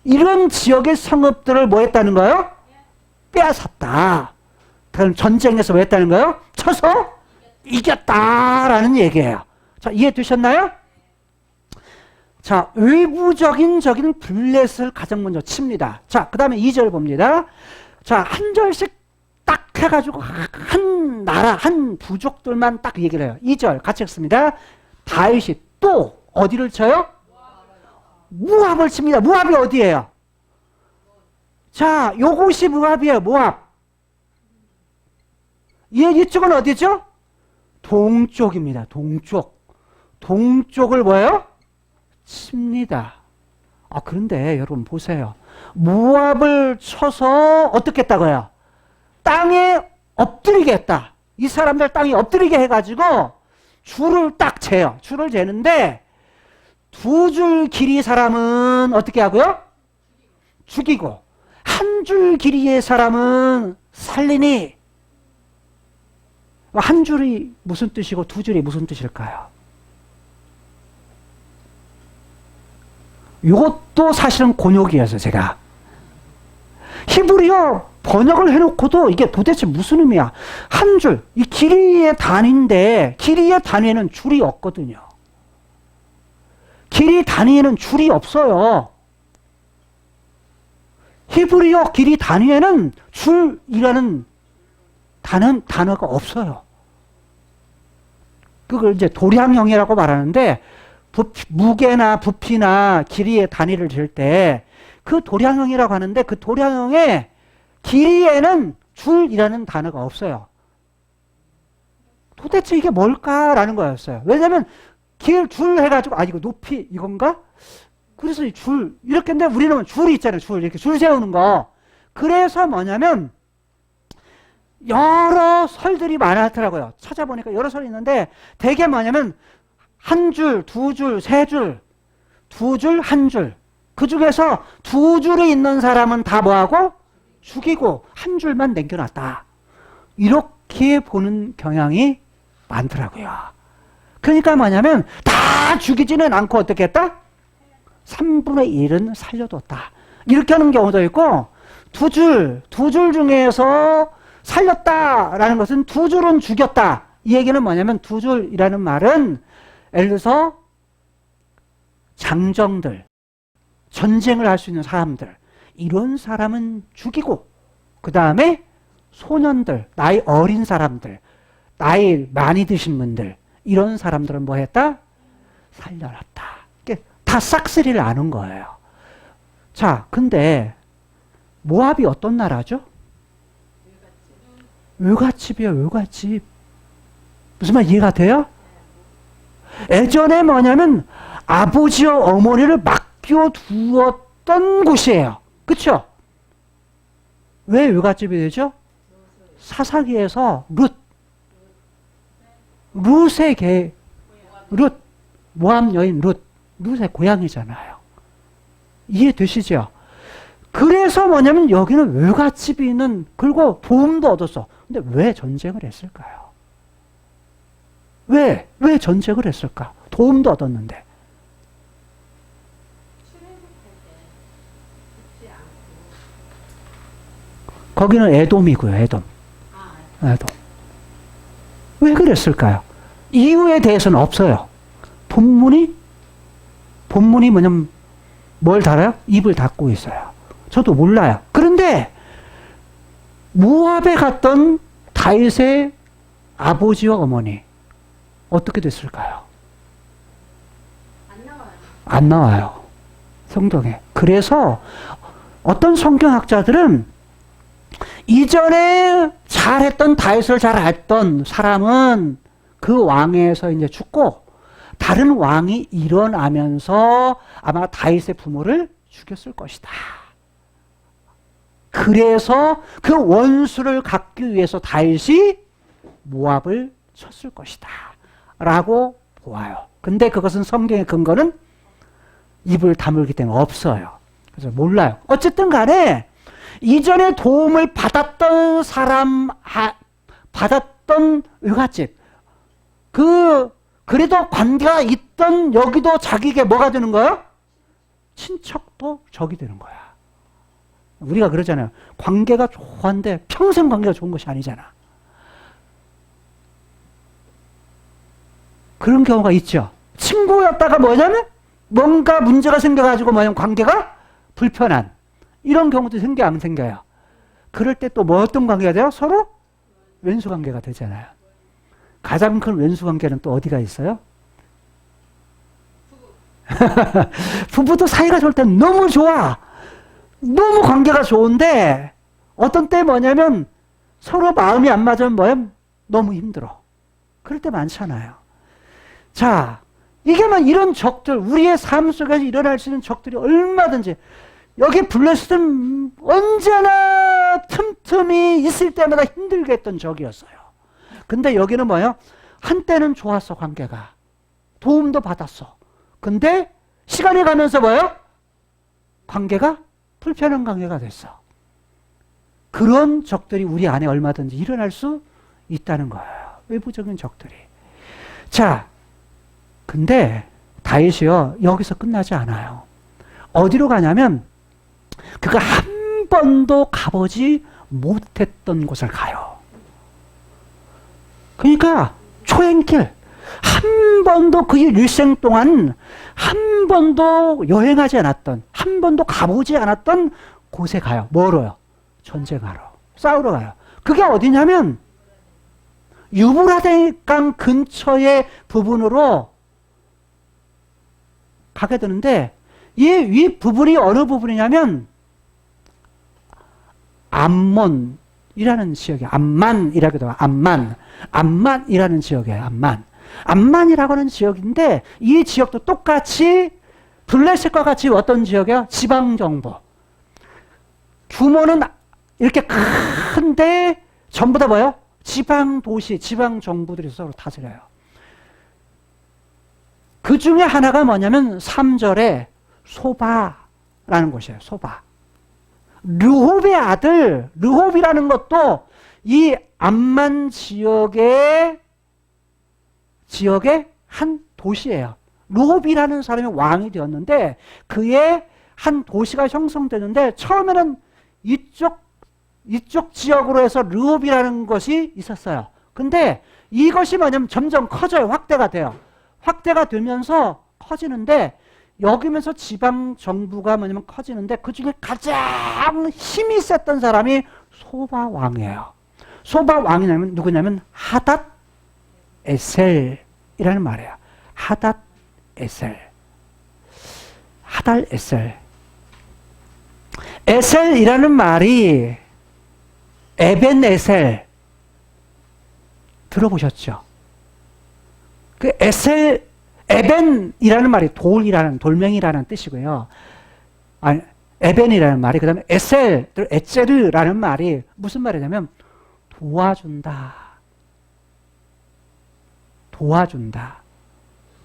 이런 지역의 성읍들을 뭐 했다는 거예요? 빼앗았다. 그럼 전쟁에서 뭐 했다는 거예요? 쳐서 이겼다라는 얘기예요. 자, 이해되셨나요? 자, 외부적인 적인 블레셋을 가장 먼저 칩니다. 자, 그 다음에 2절 봅니다. 자, 한 절씩 딱 해가지고 한 나라, 한 부족들만 딱 얘기를 해요. 2절 같이 읽습니다. 다윗이 또 어디를 쳐요? 모압을 칩니다. 모압이 어디예요? 자, 요것이 모압이에요. 모압. 이쪽은 어디죠? 동쪽입니다. 동쪽. 동쪽을 뭐예요? 칩니다. 그런데 여러분 보세요. 모압을 쳐서 어떻게 했다고요? 땅에 엎드리게 했다. 이 사람들 땅에 엎드리게 해가지고 줄을 딱 재요. 줄을 재는데 두 줄 길이 사람은 어떻게 하고요? 죽이고 한 줄 길이의 사람은 살리니. 한 줄이 무슨 뜻이고 두 줄이 무슨 뜻일까요? 이것도 사실은 곤욕이어서 제가 히브리어 번역을 해놓고도 이게 도대체 무슨 의미야? 한 줄, 이 길이의 단위인데 길이의 단위에는 줄이 없거든요. 길이 단위에는 줄이 없어요. 히브리어 길이 단위에는 줄이라는 단어가 없어요. 그걸 이제 도량형이라고 말하는데 무게나 부피나 길이의 단위를 잴 때 그 도량형이라고 하는데 그 도량형의 길이에는 줄이라는 단어가 없어요. 도대체 이게 뭘까라는 거였어요. 왜냐하면 줄 해가지고 이거 높이 이건가? 그래서 이 줄 이렇게 했는데 우리는 줄이 있잖아요. 줄 이렇게 줄 세우는 거. 그래서 뭐냐면 여러 설들이 많았더라고요. 찾아보니까 여러 설이 있는데 대개 뭐냐면 한 줄, 두 줄, 세 줄, 두 줄, 한 줄. 그 중에서 두 줄이 있는 사람은 다 뭐하고? 죽이고 한 줄만 남겨놨다. 이렇게 보는 경향이 많더라고요. 그러니까 뭐냐면 다 죽이지는 않고 어떻게 했다? 3분의 1은 살려뒀다. 이렇게 하는 경우도 있고 두 줄 중에서 살렸다라는 것은 두 줄은 죽였다. 이 얘기는 뭐냐면 두 줄이라는 말은 예를 들어서 장정들, 전쟁을 할 수 있는 사람들, 이런 사람은 죽이고 그 다음에 소년들, 나이 어린 사람들, 나이 많이 드신 분들, 이런 사람들은 뭐 했다? 살려놨다. 다 싹쓸이를 아는 거예요. 자, 근데 모압이 어떤 나라죠? 외갓집이에요. 외갓집. 무슨 말 이해가 돼요? 예전에 뭐냐면 아버지와 어머니를 맡겨두었던 곳이에요. 그렇죠? 왜 외갓집이 되죠? 사사기에서 룻의 개, 모압 여인 룻의 고향이잖아요. 이해되시죠? 그래서 뭐냐면 여기는 외갓집이 있는, 그리고 도움도 얻었어. 근데 왜 전쟁을 했을까요? 왜 전쟁을 했을까? 도움도 얻었는데. 거기는 에돔이고요, 에돔. 왜 그랬을까요? 이유에 대해서는 없어요. 본문이 뭐냐면 뭘 달아요? 입을 닫고 있어요. 저도 몰라요. 그런데 모압에 갔던 다윗의 아버지와 어머니 어떻게 됐을까요? 안 나와요. 성경에. 그래서 어떤 성경학자들은 이전에 잘했던 다윗을 잘 알던 사람은 그 왕에서 이제 죽고 다른 왕이 일어나면서 아마 다윗의 부모를 죽였을 것이다. 그래서 그 원수를 갚기 위해서 다윗이 모압을 쳤을 것이다 라고 보아요. 근데 그것은 성경의 근거는 입을 다물기 때문에 없어요. 그래서 몰라요. 어쨌든 간에 이전에 도움을 받았던 사람, 받았던 외갓집, 그래도 관계가 있던 여기도 자기에게 뭐가 되는 거야? 친척도 적이 되는 거야. 우리가 그러잖아요. 관계가 좋은데 평생 관계가 좋은 것이 아니잖아. 그런 경우가 있죠. 친구였다가 뭐냐면 뭔가 문제가 생겨가지고 뭐냐면 관계가 불편한 이런 경우도 생겨 안 생겨요. 그럴 때 또 뭐 어떤 관계가 돼요? 서로 왼수 관계가 되잖아요. 가장 큰 왼수 관계는 또 어디가 있어요? 부부도 사이가 좋을 땐 너무 좋아. 너무 관계가 좋은데 어떤 때 뭐냐면 서로 마음이 안 맞으면 뭐예요? 너무 힘들어. 그럴 때 많잖아요. 자, 이게 막 이런 적들, 우리의 삶 속에서 일어날 수 있는 적들이 얼마든지, 여기 블레셋은 언제나 틈틈이 있을 때마다 힘들게 했던 적이었어요. 근데 여기는 뭐예요? 한때는 좋았어, 관계가. 도움도 받았어. 근데 시간이 가면서 뭐예요? 관계가 불편한 관계가 됐어. 그런 적들이 우리 안에 얼마든지 일어날 수 있다는 거예요. 외부적인 적들이. 자, 근데 다윗이요, 여기서 끝나지 않아요. 어디로 가냐면 그가 한 번도 가보지 못했던 곳을 가요. 그러니까 초행길, 한 번도 그 일생 동안 한 번도 여행하지 않았던, 한 번도 가보지 않았던 곳에 가요. 뭐로요? 전쟁하러, 싸우러 가요. 그게 어디냐면 유브라데강 근처의 부분으로 가게 되는데, 이 위 부분이 어느 부분이냐면 암몬이라는 지역이에요. 암만이라기도 하고, 암만이라는 지역이에요. 암만이라고 하는 지역인데, 이 지역도 똑같이 블레셋과 같이 어떤 지역이에요? 지방정부. 규모는 이렇게 큰데 전부 다 뭐예요? 지방도시, 지방정부들이 서로 다스려요. 그 중에 하나가 뭐냐면 3절에 소바라는 곳이에요. 소바. 르홉의 아들, 르홉이라는 것도 이 암만 지역의 한 도시예요. 르홉이라는 사람이 왕이 되었는데, 그의 한 도시가 형성되는데, 처음에는 이쪽 지역으로 해서 르홉이라는 것이 있었어요. 근데 이것이 뭐냐면 점점 커져요. 확대가 돼요. 확대가 되면서 커지는데, 여기면서 지방 정부가 뭐냐면 커지는데, 그 중에 가장 힘이 셌던 사람이 소바 왕이에요. 소바 왕이냐면 누구냐면 하닷 에셀이라는 말이에요. 하닷 에셀. 에셀이라는 말이 에벤 에셀 들어보셨죠? 그 에벤이라는 말이 돌멩이라는 뜻이고요. 아니, 에벤이라는 말이, 그 다음에 에셀르라는 말이 무슨 말이냐면 도와준다.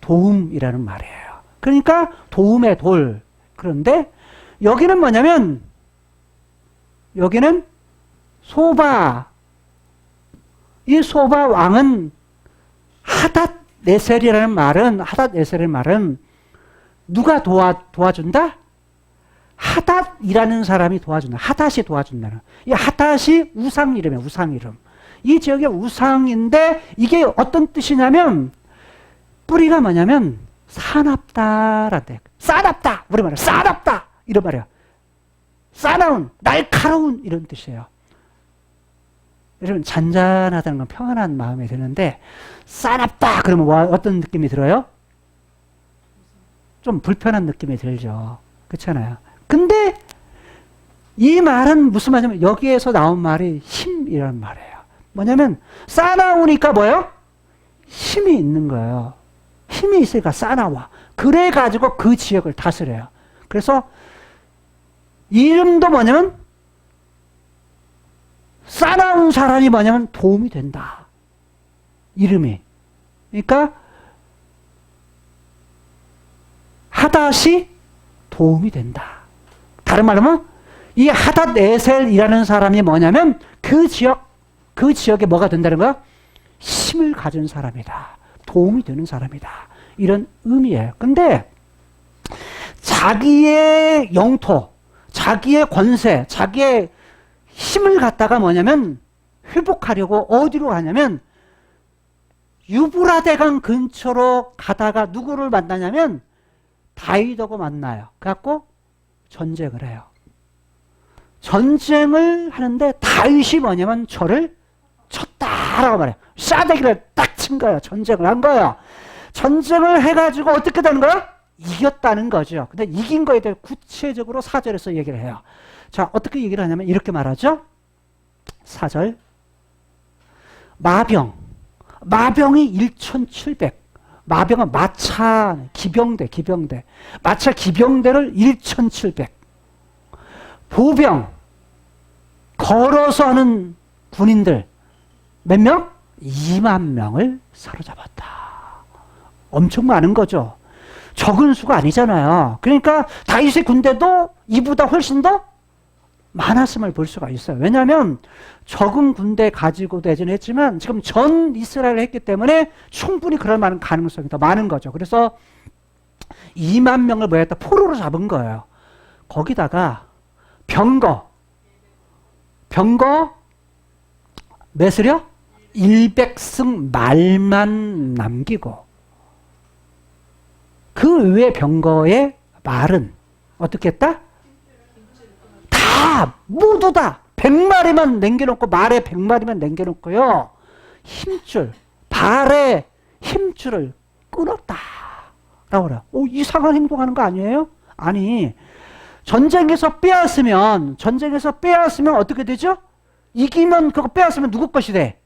도움이라는 말이에요. 그러니까 도움의 돌. 그런데 여기는 뭐냐면, 여기는 이 소바 왕은 하닷 에셀이라는 말은 누가 도와준다? 하닷이라는 사람이 도와준다. 하닷이 도와준다는. 이 하닷이 우상 이름이에요. 우상 이름. 이 지역의 우상인데, 이게 어떤 뜻이냐면, 뿌리가 뭐냐면 사납다라는 뜻. 싸납다. 우리 말은 싸납다. 이런 말이에요. 싸나운, 날카로운 이런 뜻이에요. 여러분, 잔잔하다는 건 평안한 마음이 드는데, 싸납다 그러면 어떤 느낌이 들어요? 좀 불편한 느낌이 들죠. 그렇잖아요. 근데 이 말은 무슨 말이냐면, 여기에서 나온 말이 힘이라는 말이에요. 뭐냐면 싸나우니까 뭐예요? 힘이 있는 거예요. 힘이 있으니까 싸나와. 그래가지고 그 지역을 다스려요. 그래서 이름도 뭐냐면, 싸나운 사람이 뭐냐면 도움이 된다. 이름이. 그러니까 하닷이 도움이 된다. 다른 말로 하면 이 하닷 에셀이라는 사람이 뭐냐면 그 지역에 뭐가 된다는 거야? 힘을 가진 사람이다. 도움이 되는 사람이다. 이런 의미예요. 근데 자기의 영토, 자기의 권세, 자기의 힘을 갖다가 뭐냐면 회복하려고 어디로 가냐면 유브라데강 근처로 가다가 누구를 만나냐면 다윗하고 만나요. 그래갖고 전쟁을 해요. 전쟁을 하는데 다윗이 뭐냐면 저를 쳤다라고 말해요. 싸대기를 딱 친 거예요. 전쟁을 한 거예요. 전쟁을 해가지고 어떻게 되는 거야? 이겼다는 거죠. 근데 이긴 거에 대해 구체적으로 4절에서 얘기를 해요. 자, 어떻게 얘기를 하냐면 이렇게 말하죠. 4절. 마병이 1700. 마병은 마차 기병대. 마차 기병대를 1700. 보병, 걸어서 하는 군인들 몇 명? 2만 명을 사로잡았다. 엄청 많은 거죠. 적은 수가 아니잖아요. 그러니까 다윗의 군대도 이보다 훨씬 더 많았음을 볼 수가 있어요. 왜냐하면 적은 군대 가지고 대전했지만 지금 전 이스라엘을 했기 때문에 충분히 그럴 만한 가능성이 더 많은 거죠. 그래서 2만 명을 뭐였다? 포로로 잡은 거예요. 거기다가 병거 몇을요? 100승 말만 남기고 그 외의 병거의 말은 어떻게 했다? 모두 다 100마리만 남겨놓고 말에 100마리만 남겨놓고요. 발에 힘줄을 끊었다 라고 그래요. 이상한 행동하는 거 아니에요? 아니, 전쟁에서 빼앗으면 어떻게 되죠? 이기면 그거 빼앗으면 누구 것이 돼?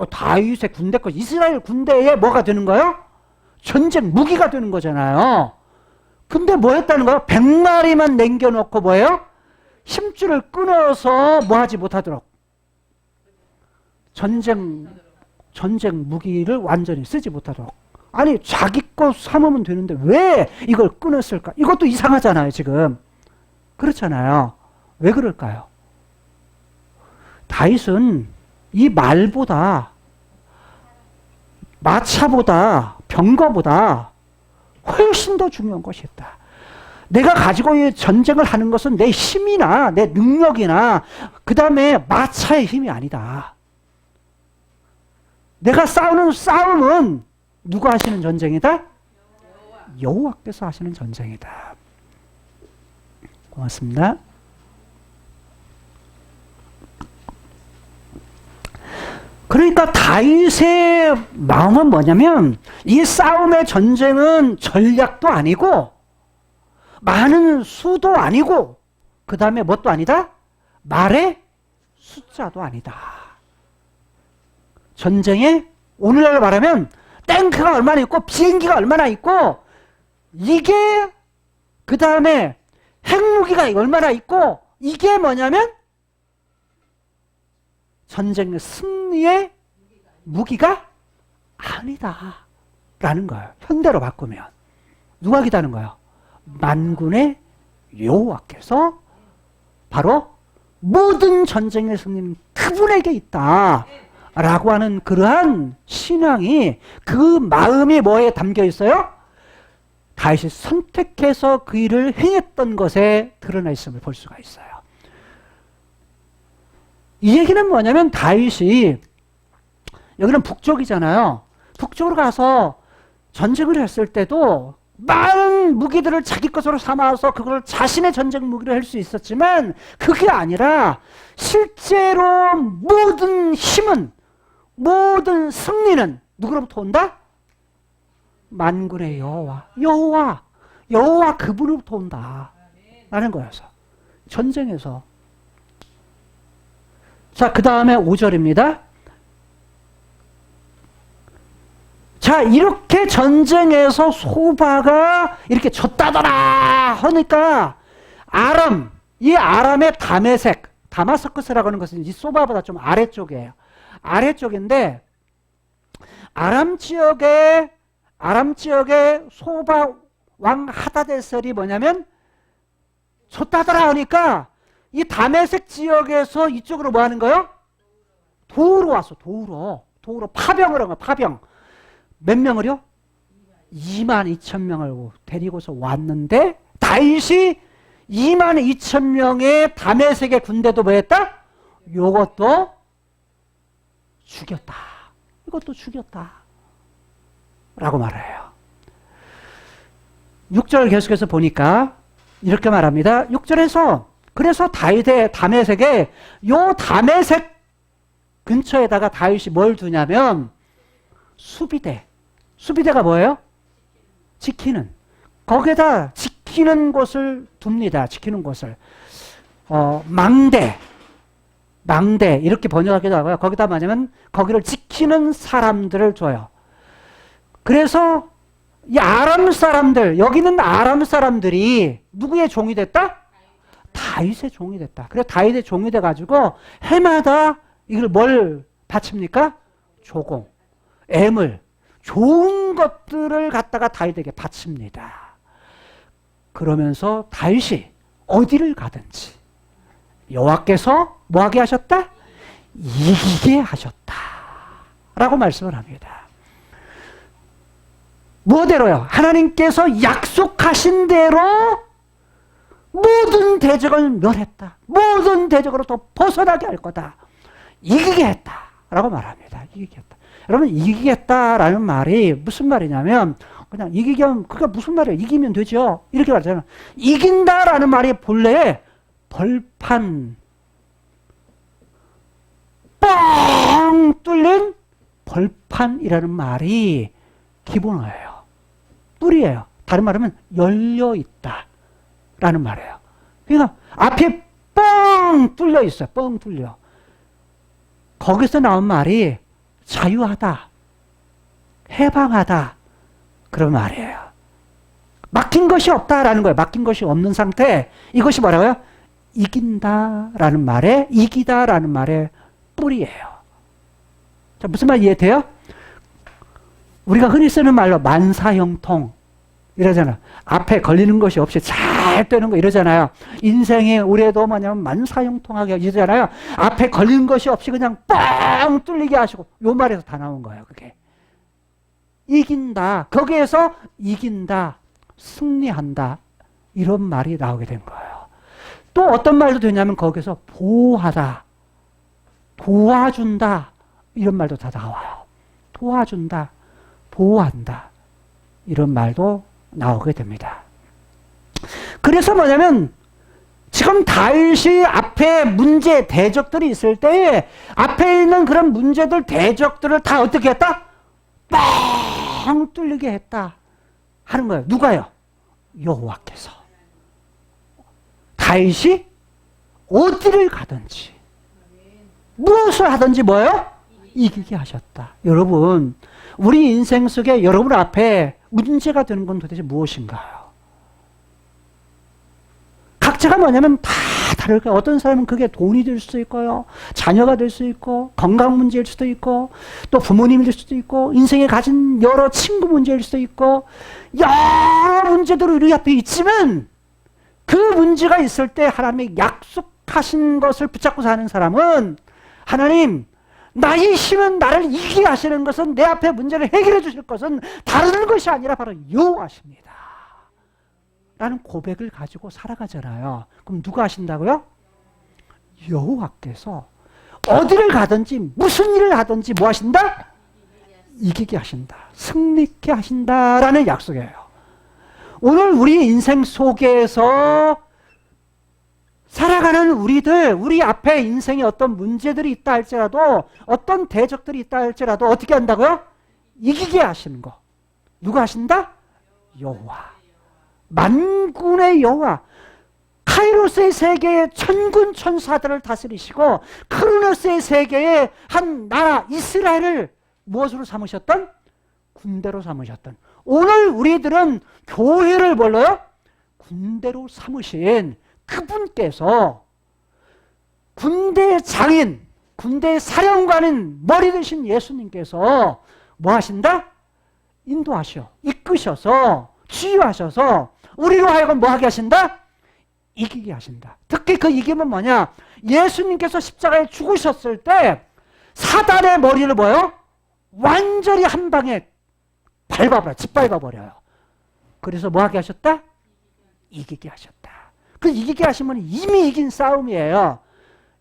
다윗의 군대 것, 이스라엘 군대에 뭐가 되는 거예요? 전쟁 무기가 되는 거잖아요. 근데 뭐 했다는 거예요? 100마리만 남겨놓고 뭐예요? 힘줄을 끊어서 뭐 하지 못하도록 전쟁 무기를 완전히 쓰지 못하도록. 아니, 자기 거 삼으면 되는데 왜 이걸 끊었을까? 이것도 이상하잖아요, 지금. 그렇잖아요. 왜 그럴까요? 다윗은 이 말보다, 마차보다, 병거보다 훨씬 더 중요한 것이 있다. 내가 가지고 이 전쟁을 하는 것은 내 힘이나 내 능력이나 그 다음에 마차의 힘이 아니다. 내가 싸우는 싸움은 누가 하시는 전쟁이다? 여호와께서 하시는 전쟁이다. 고맙습니다. 그러니까 다윗의 마음은 뭐냐면 이 싸움의 전쟁은 전략도 아니고 많은 수도 아니고 그 다음에 뭣도 아니다? 말의 숫자도 아니다. 전쟁에 오늘날 말하면 탱크가 얼마나 있고 비행기가 얼마나 있고 이게 그 다음에 핵무기가 얼마나 있고 이게 뭐냐면 전쟁의 승리의 무기가 아니다 라는 거예요. 현대로 바꾸면 누가 기다는 거예요? 만군의 여호와께서 바로 모든 전쟁의 승리는 그분에게 있다 라고 하는 그러한 신앙이, 그 마음이 뭐에 담겨 있어요? 다윗이 선택해서 그 일을 행했던 것에 드러나 있음을 볼 수가 있어요. 이 얘기는 뭐냐면 다윗이, 여기는 북쪽이잖아요. 북쪽으로 가서 전쟁을 했을 때도 많은 무기들을 자기 것으로 삼아서 그걸 자신의 전쟁 무기로 할 수 있었지만 그게 아니라 실제로 모든 힘은, 모든 승리는 누구로부터 온다? 만군의 여호와 그분으로부터 온다 라는 거여서 전쟁에서. 자, 그 다음에 5절입니다. 자, 이렇게 전쟁에서 소바가 이렇게 졌다더라 하니까 이 아람의 다마스커스라고 하는 것은 이 소바보다 좀 아래쪽이에요. 아래쪽인데 아람 지역의 소바 왕 하다데셀이 뭐냐면 졌다더라 하니까 이 다메섹 지역에서 이쪽으로 뭐 하는 거예요? 도우러 왔어. 도우러 파병을 한 거야. 파병. 몇 명을요? 22,000명을 데리고서 왔는데 다윗이 22,000명의 다메섹의 군대도 뭐 했다? 요것도 죽였다. 이것도 죽였다 라고 말해요. 6절 계속해서 보니까 이렇게 말합니다. 6절에서 그래서 다윗의 다메섹에 요 다메섹 근처에다가 다윗이 뭘 두냐면 수비대가 뭐예요? 지키는. 거기에다 지키는 곳을 둡니다. 지키는 곳을. 망대. 망대 이렇게 번역하기도 하고요. 거기다 뭐냐면 거기를 지키는 사람들을 줘요. 그래서 이 아람 사람들, 여기는 아람 사람들이 누구의 종이 됐다? 다윗의 종이 됐다. 그래서 다윗의 종이 돼가지고 해마다 이걸 뭘 바칩니까? 조공, 애물, 좋은 것들을 갖다가 다윗에게 바칩니다. 그러면서 다윗이 어디를 가든지 여호와께서 뭐하게 하셨다? 이기게 하셨다 라고 말씀을 합니다. 뭐대로요? 하나님께서 약속하신 대로 모든 대적을 멸했다. 모든 대적으로부터 벗어나게 할 거다. 이기게 했다 라고 말합니다. 이기게 했다. 여러분, 이기겠다라는 말이 무슨 말이냐면 그냥 이기게 하면 그게 무슨 말이에요? 이기면 되죠. 이렇게 말하잖아요. 이긴다라는 말이 본래 벌판, 뻥 뚫린 벌판이라는 말이 기본어예요. 뿔이에요. 다른 말하면 열려있다 라는 말이에요. 그러니까 앞에 뻥 뚫려 있어요. 뻥 뚫려. 거기서 나온 말이 자유하다, 해방하다 그런 말이에요. 막힌 것이 없다라는 거예요. 막힌 것이 없는 상태. 이것이 뭐라고요? 이긴다라는 말에, 이기다라는 말의 뿔이에요. 자, 무슨 말 이해돼요? 우리가 흔히 쓰는 말로 만사형통 이러잖아. 앞에 걸리는 것이 없이 잘 되는 거 이러잖아요. 인생에 우리도 뭐냐면 만사형통하게 이러잖아요. 앞에 걸리는 것이 없이 그냥 뻥 뚫리게 하시고, 요 말에서 다 나온 거예요. 그게 이긴다, 거기에서 이긴다, 승리한다 이런 말이 나오게 된 거예요. 또 어떤 말도 되냐면 거기서 보호하다, 도와준다 이런 말도 다 나와요. 도와준다, 보호한다 이런 말도 나오게 됩니다. 그래서 뭐냐면 지금 다윗이 앞에 문제, 대적들이 있을 때 앞에 있는 그런 문제들, 대적들을 다 어떻게 했다? 뻥 뚫리게 했다 하는 거예요. 누가요? 여호와께서. 다윗이 어디를 가든지 무엇을 하든지 뭐예요? 이기게 하셨다. 여러분, 우리 인생 속에 여러분 앞에 문제가 되는 건 도대체 무엇인가요? 각자가 뭐냐면 다 다를 거예요. 어떤 사람은 그게 돈이 될 수도 있고요, 자녀가 될 수 있고, 건강 문제일 수도 있고, 또 부모님이 될 수도 있고, 인생에 가진 여러 친구 문제일 수도 있고, 여러 문제들이 우리 앞에 있지만 그 문제가 있을 때 하나님의 약속하신 것을 붙잡고 사는 사람은, 하나님, 나의 힘은 나를 이기게 하시는 것은, 내 앞에 문제를 해결해 주실 것은 다른 것이 아니라 바로 여호와십니다 라는 고백을 가지고 살아가잖아요. 그럼 누가 하신다고요? 여호와께서 어디를 가든지 무슨 일을 하든지 뭐 하신다? 이기게 하신다, 승리케 하신다라는 약속이에요. 오늘 우리 인생 속에서 살아가는 우리들, 우리 앞에 인생에 어떤 문제들이 있다 할지라도, 어떤 대적들이 있다 할지라도 어떻게 한다고요? 이기게 하시는 거. 누가 하신다? 여호와. 만군의 여호와. 카이로스의 세계의 천군 천사들을 다스리시고 크로노스의 세계의 한 나라 이스라엘을 무엇으로 삼으셨던? 군대로 삼으셨던. 오늘 우리들은 교회를 뭘로요? 군대로 삼으신 그분께서 군대 장인, 군대 사령관인 머리 드신 예수님께서 뭐 하신다? 인도하셔, 이끄셔서, 치유하셔서 우리로 하여금 뭐 하게 하신다? 이기게 하신다. 특히 그 이김은 뭐냐? 예수님께서 십자가에 죽으셨을 때 사단의 머리를 뭐요? 완전히 한 방에 밟아버려, 짓밟아버려요. 그래서 뭐 하게 하셨다? 이기게 하셨다. 그 이기게 하시면 이미 이긴 싸움이에요.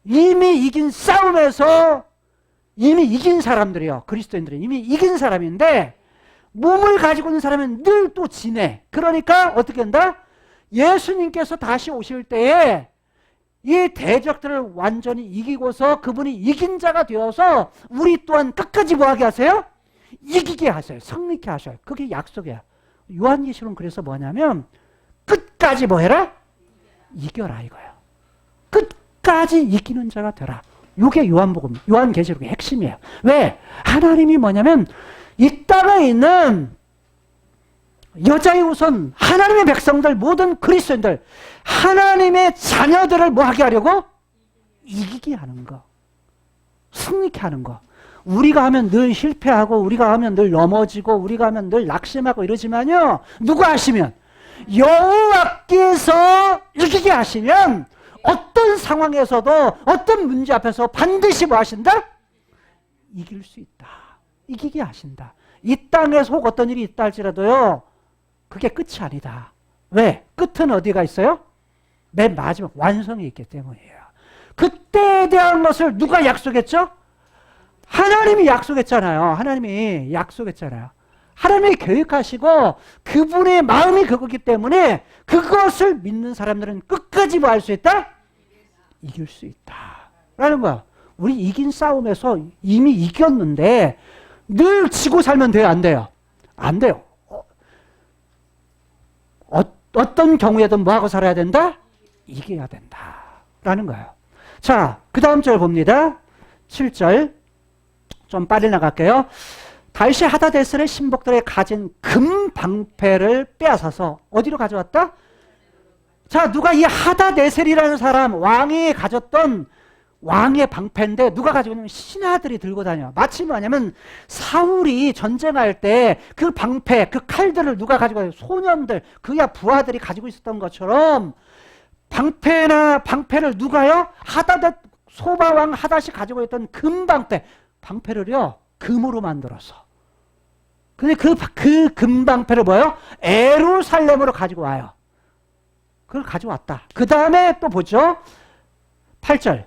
이미 이긴 싸움에서 이미 이긴 사람들이요. 그리스도인들은 이미 이긴 사람인데 몸을 가지고 있는 사람은 늘 또 지네. 그러니까 어떻게 한다? 예수님께서 다시 오실 때에 이 대적들을 완전히 이기고서 그분이 이긴 자가 되어서 우리 또한 끝까지 뭐하게 하세요? 이기게 하세요. 승리케 하셔요. 그게 약속이야. 요한계시록은 그래서 뭐냐면 끝까지 뭐 해라? 이겨라 이거예요. 끝까지 이기는 자가 되라. 이게 요한복음, 요한계시록의 핵심이에요. 왜? 하나님이 뭐냐면 이 땅에 있는 여자의 우선 하나님의 백성들, 모든 그리스도인들, 하나님의 자녀들을 뭐 하게 하려고? 이기게 하는 거. 승리케 하는 거. 우리가 하면 늘 실패하고, 우리가 하면 늘 넘어지고, 우리가 하면 늘 낙심하고 이러지만요. 누가 하시면? 여호와께서 이기게 하시면 어떤 상황에서도 어떤 문제 앞에서 반드시 뭐 하신다? 이길 수 있다. 이기게 하신다. 이 땅에서 혹 어떤 일이 있다 할지라도요. 그게 끝이 아니다. 왜? 끝은 어디가 있어요? 맨 마지막 완성이 있기 때문이에요. 그때에 대한 것을 누가 약속했죠? 하나님이 약속했잖아요. 하나님이 약속했잖아요. 하나님이 계획하시고 그분의 마음이 그거기 때문에 그것을 믿는 사람들은 끝까지 뭐 할 수 있다? 이길 수 있다. 라는 거야. 우리 이긴 싸움에서 이미 이겼는데 늘 지고 살면 돼요? 안 돼요? 안 돼요. 어떤 경우에든 뭐 하고 살아야 된다? 이겨야 된다. 라는 거예요. 자, 그 다음 절 봅니다. 7절. 좀 빨리 나갈게요. 다윗이 하다데셀의 신복들의 가진 금 방패를 빼앗아서 어디로 가져왔다? 자, 누가 이 하다데셀이라는 사람, 왕이 가졌던 왕의 방패인데 누가 가지고 있냐면 신하들이 들고 다녀. 마치 뭐냐면 사울이 전쟁할 때 그 방패, 그 칼들을 누가 가지고 다녀? 소년들, 그야 부하들이 가지고 있었던 것처럼 방패를 누가요? 소바왕 하닷이 가지고 있던 금 방패를요 금으로 만들어서. 근데 그 금방패를 뭐예요? 예루살렘으로 가지고 와요. 그걸 가져왔다. 그 다음에 또 보죠. 8절.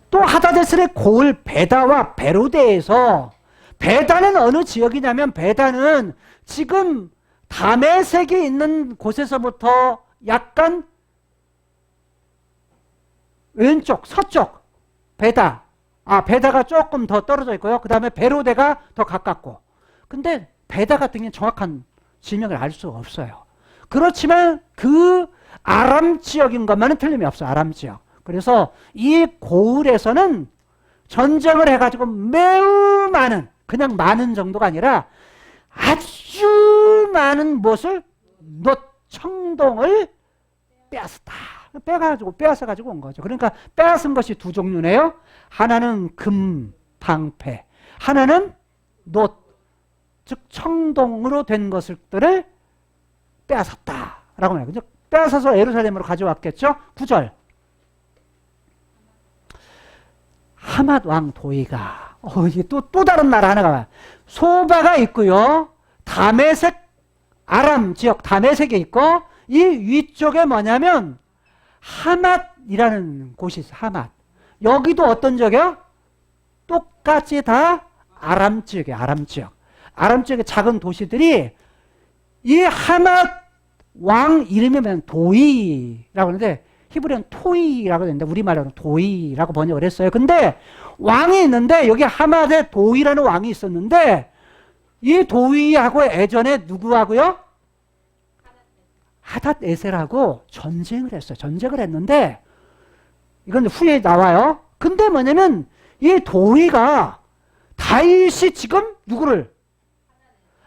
또 하다데셀의 고을 베다와 베로데에서, 베다는 어느 지역이냐면 베다는 지금 다메섹에 있는 곳에서부터 약간 왼쪽, 서쪽 베다. 베다가 조금 더 떨어져 있고요. 그 다음에 베로데가 더 가깝고. 근데 베다 같은 경우는 정확한 지명을 알 수가 없어요. 그렇지만 그 아람 지역인 것만은 틀림이 없어요. 아람 지역. 그래서 이 고을에서는 전쟁을 해가지고 매우 많은, 그냥 많은 정도가 아니라 아주 많은 무엇을? 청동을 빼앗았다. 빼앗아가지고 온 거죠. 그러니까 빼앗은 것이 두 종류네요. 하나는 금 방패, 하나는 즉 청동으로 된 것들을 빼앗았다라고 해요. 빼앗아서 예루살렘으로 가져왔겠죠. 9절. 하맛 왕 도이가, 이게 또 다른 나라 하나가 와요. 소바가 있고요. 다메섹, 아람 지역 다메섹에 있고, 이 위쪽에 뭐냐면 하맛이라는 곳이 있어요. 하맛. 여기도 어떤 지역이요? 똑같이 다 아람 지역이에요. 아람 지역. 아람 지역의 작은 도시들이 이 하맛 왕 이름이 도이라고 하는데 히브리어는 토이라고 하는데 우리말로는 도이라고 번역을 했어요. 근데 왕이 있는데 여기 하맛에 도이라는 왕이 있었는데 이 도이하고 예전에 누구하고요? 하닷에셀하고 전쟁을 했어요. 전쟁을 했는데 이건 후에 나와요. 근데 뭐냐면 이 도이가 다윗이 지금 누구를?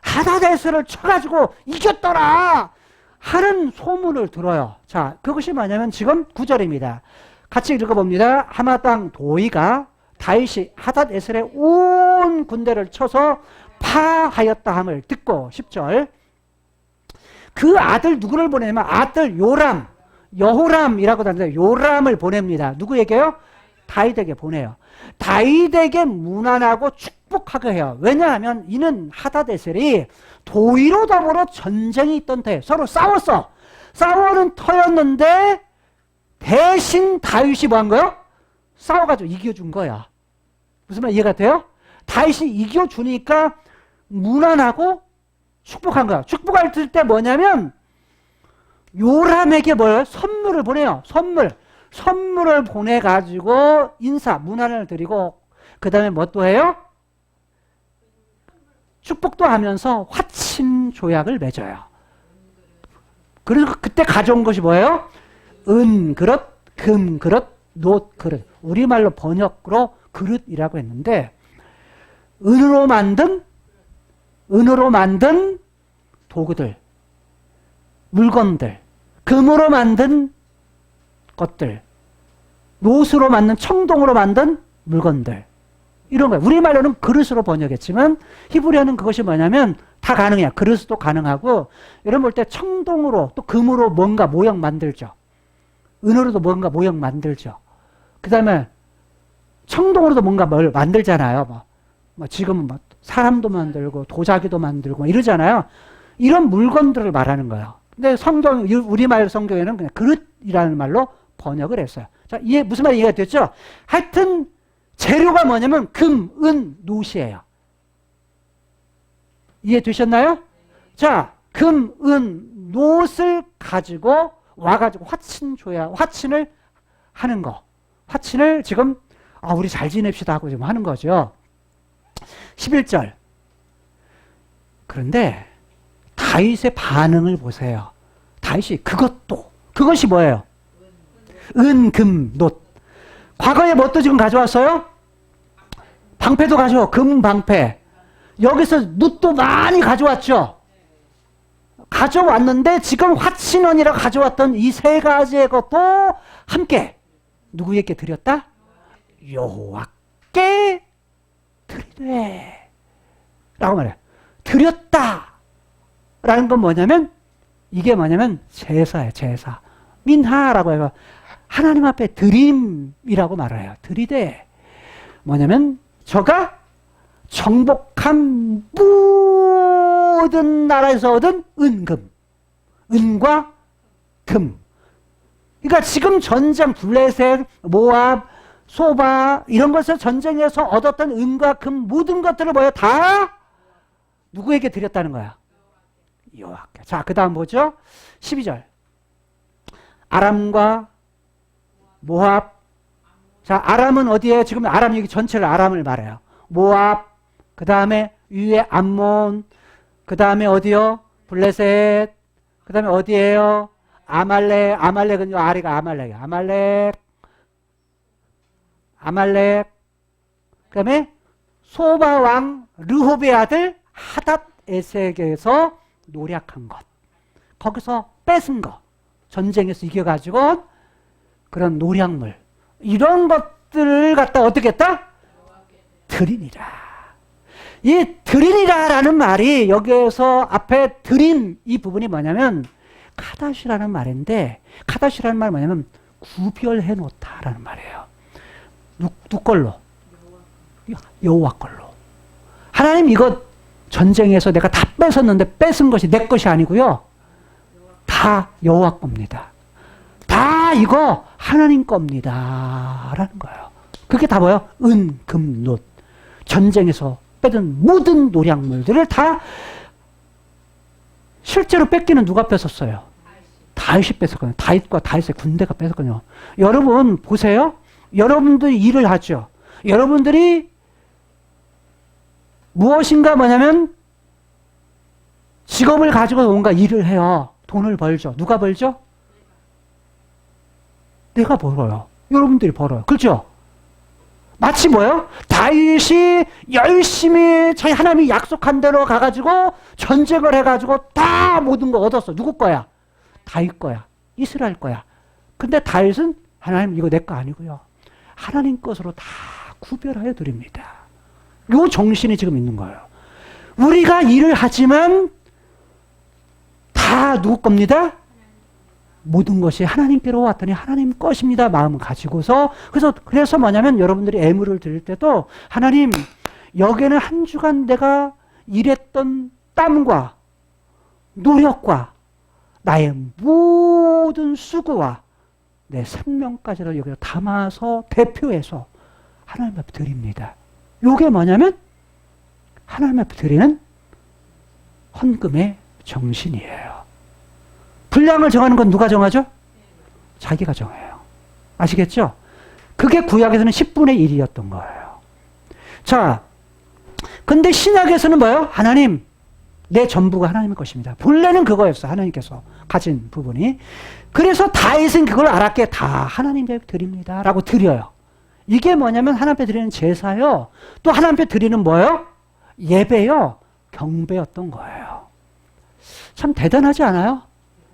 하닷에셀을 쳐가지고 이겼더라 하는 소문을 들어요. 자, 그것이 뭐냐면 지금 9절입니다. 같이 읽어봅니다. 하맛 왕 도이가 다윗이 하닷에셀의 온 군대를 쳐서 파하였다 함을 듣고 10절. 그 아들 누구를 보내냐면 아들 요람, 여호람이라고 하는데 요람을 보냅니다. 누구에게요? 다윗에게 보내요. 다윗에게 문안하고 축복하게 해요. 왜냐하면 이는 하닷에셀이 도이로 더불어 전쟁이 있던 때 서로 싸웠어. 싸우는 터였는데 대신 다윗이 뭐 한 거예요? 싸워가지고 이겨준 거야. 무슨 말 이해가 돼요? 다윗이 이겨주니까 문안하고 축복한 거야. 축복할 때 뭐냐면 요람에게 뭘 선물을 보내요. 선물을 보내가지고 문안을 드리고 그 다음에 뭐 또 해요? 축복도 하면서 화친 조약을 맺어요. 그래서 그때 가져온 것이 뭐예요? 은 그릇, 금 그릇, 노, 그릇. 우리말로 번역으로 그릇이라고 했는데, 은으로 만든 도구들, 물건들, 금으로 만든 것들, 노수로 만든, 청동으로 만든 물건들, 이런 거예요. 우리말로는 그릇으로 번역했지만 히브리어는 그것이 뭐냐면 다 가능해요. 그릇도 가능하고, 여러분 볼 때 청동으로 또 금으로 뭔가 모형 만들죠. 은으로도 뭔가 모형 만들죠. 그 다음에 청동으로도 뭔가 뭘 만들잖아요. 뭐 지금은 뭐 사람도 만들고 도자기도 만들고 뭐 이러잖아요. 이런 물건들을 말하는 거예요. 근데 성경, 우리말 성경에는 그냥 그릇이라는 말로 번역을 했어요. 자, 이해, 무슨 말이 이해가 됐죠? 하여튼 재료가 뭐냐면 금, 은, 노시예요. 이해되셨나요? 자, 금, 은, 노를 가지고 와가지고 화친을 하는 거. 화친을 지금, 우리 잘 지냅시다 하고 지금 하는 거죠. 11절. 그런데 다윗의 반응을 보세요. 다윗이 그것이 뭐예요? 은, 금, 놋. 과거에 뭣도 지금 가져왔어요? 방패도 가져와, 금 방패. 여기서 놋도 많이 가져왔죠? 가져왔는데 지금 화친원이라 가져왔던 이 세 가지의 것도 함께 누구에게 드렸다? 여호와께 드리되 라고 말해요. 드렸다 라는 건 뭐냐면, 이게 뭐냐면 제사예요. 제사. 민하라고 해요. 하나님 앞에 드림이라고 말해요. 드리되 뭐냐면 저가 정복한 모든 나라에서 얻은 은금, 은과 금. 그러니까 지금 전쟁, 블레셋, 모압, 소바 이런 것을 전쟁에서 얻었던 은과 금 모든 것들을 뭐예요? 다 누구에게 드렸다는 거야? 여호와께. 자, 그 다음 뭐죠? 12절. 아람과 모압. 자, 아람은 어디에? 지금 아람 여기 전체를 아람을 말해요. 모압, 그 다음에 위에 암몬, 그 다음에 어디요? 블레셋, 그 다음에 어디예요? 아말렉. 아말렉은 요 아래가 아말렉이에요. 아말렉. 그 다음에 소바 왕 르홉의 아들 하닷 에색에서 노략한 것. 거기서 뺏은 거. 전쟁에서 이겨가지고 그런 노략물. 이런 것들을 갖다 어떻게 했다? 드리니라. 이 드리니라라는 말이 여기에서 앞에 드림 이 부분이 뭐냐면 카다시라는 말인데, 카다시라는 말이 뭐냐면 구별해 놓다라는 말이에요. 누구 걸로? 여호와 걸로. 하나님 이거 전쟁에서 내가 다 뺏었는데 뺏은 것이 내 것이 아니고요. 다 여호와 겁니다. 다 이거 하나님 겁니다. 라는 거예요. 그게 다 뭐예요? 은, 금, 놋. 전쟁에서 뺏은 모든 노략물들을 다 실제로 뺏기는 누가 뺏었어요? 다윗이 뺏었거든요. 다윗과 다윗의 군대가 뺏었거든요. 여러분 보세요. 여러분들이 일을 하죠. 여러분들이 무엇인가 뭐냐면 직업을 가지고 뭔가 일을 해요. 돈을 벌죠. 누가 벌죠? 내가 벌어요. 여러분들이 벌어요. 그렇죠? 마치 뭐예요? 다윗이 열심히 저희 하나님이 약속한 대로 가가지고 전쟁을 해가지고 다 모든 거 얻었어. 누구 거야? 다윗 거야. 이스라엘 거야. 근데 다윗은 하나님 이거 내 거 아니고요. 하나님 것으로 다 구별하여 드립니다. 요 정신이 지금 있는 거예요. 우리가 일을 하지만 다 누구 겁니다? 모든 것이 하나님께로 왔더니 하나님 것입니다. 마음을 가지고서. 그래서 뭐냐면 여러분들이 애물을 드릴 때도 하나님 여기에는 한 주간 내가 일했던 땀과 노력과 나의 모든 수고와 내 생명까지를 여기다 담아서 대표해서 하나님 앞에 드립니다. 요게 뭐냐면 하나님 앞에 드리는 헌금의 정신이에요. 분량을 정하는 건 누가 정하죠? 자기가 정해요. 아시겠죠? 그게 구약에서는 10분의 1이었던 거예요. 자, 근데 신약에서는 뭐예요? 하나님, 내 전부가 하나님의 것입니다. 본래는 그거였어요. 하나님께서 가진 부분이. 그래서 다윗은 그걸 알았기에 다 하나님께 드립니다 라고 드려요. 이게 뭐냐면 하나님 앞에 드리는 제사요. 또 하나님 앞에 드리는 뭐예요? 예배요. 경배였던 거예요. 참 대단하지 않아요?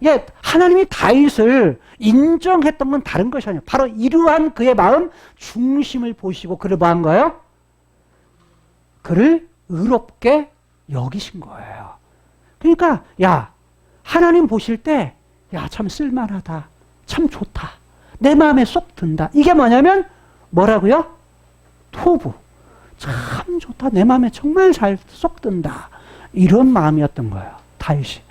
예, 하나님이 다윗을 인정했던 건 다른 것이 아니에요. 바로 이러한 그의 마음 중심을 보시고 그를 뭐 한 거예요? 그를 의롭게 여기신 거예요. 그러니까 야, 하나님 보실 때 야, 참 쓸만하다. 참 좋다. 내 마음에 쏙 든다. 이게 뭐냐면 뭐라고요? 토부. 참 좋다. 내 마음에 정말 잘 쏙 든다. 이런 마음이었던 거예요. 다윗이.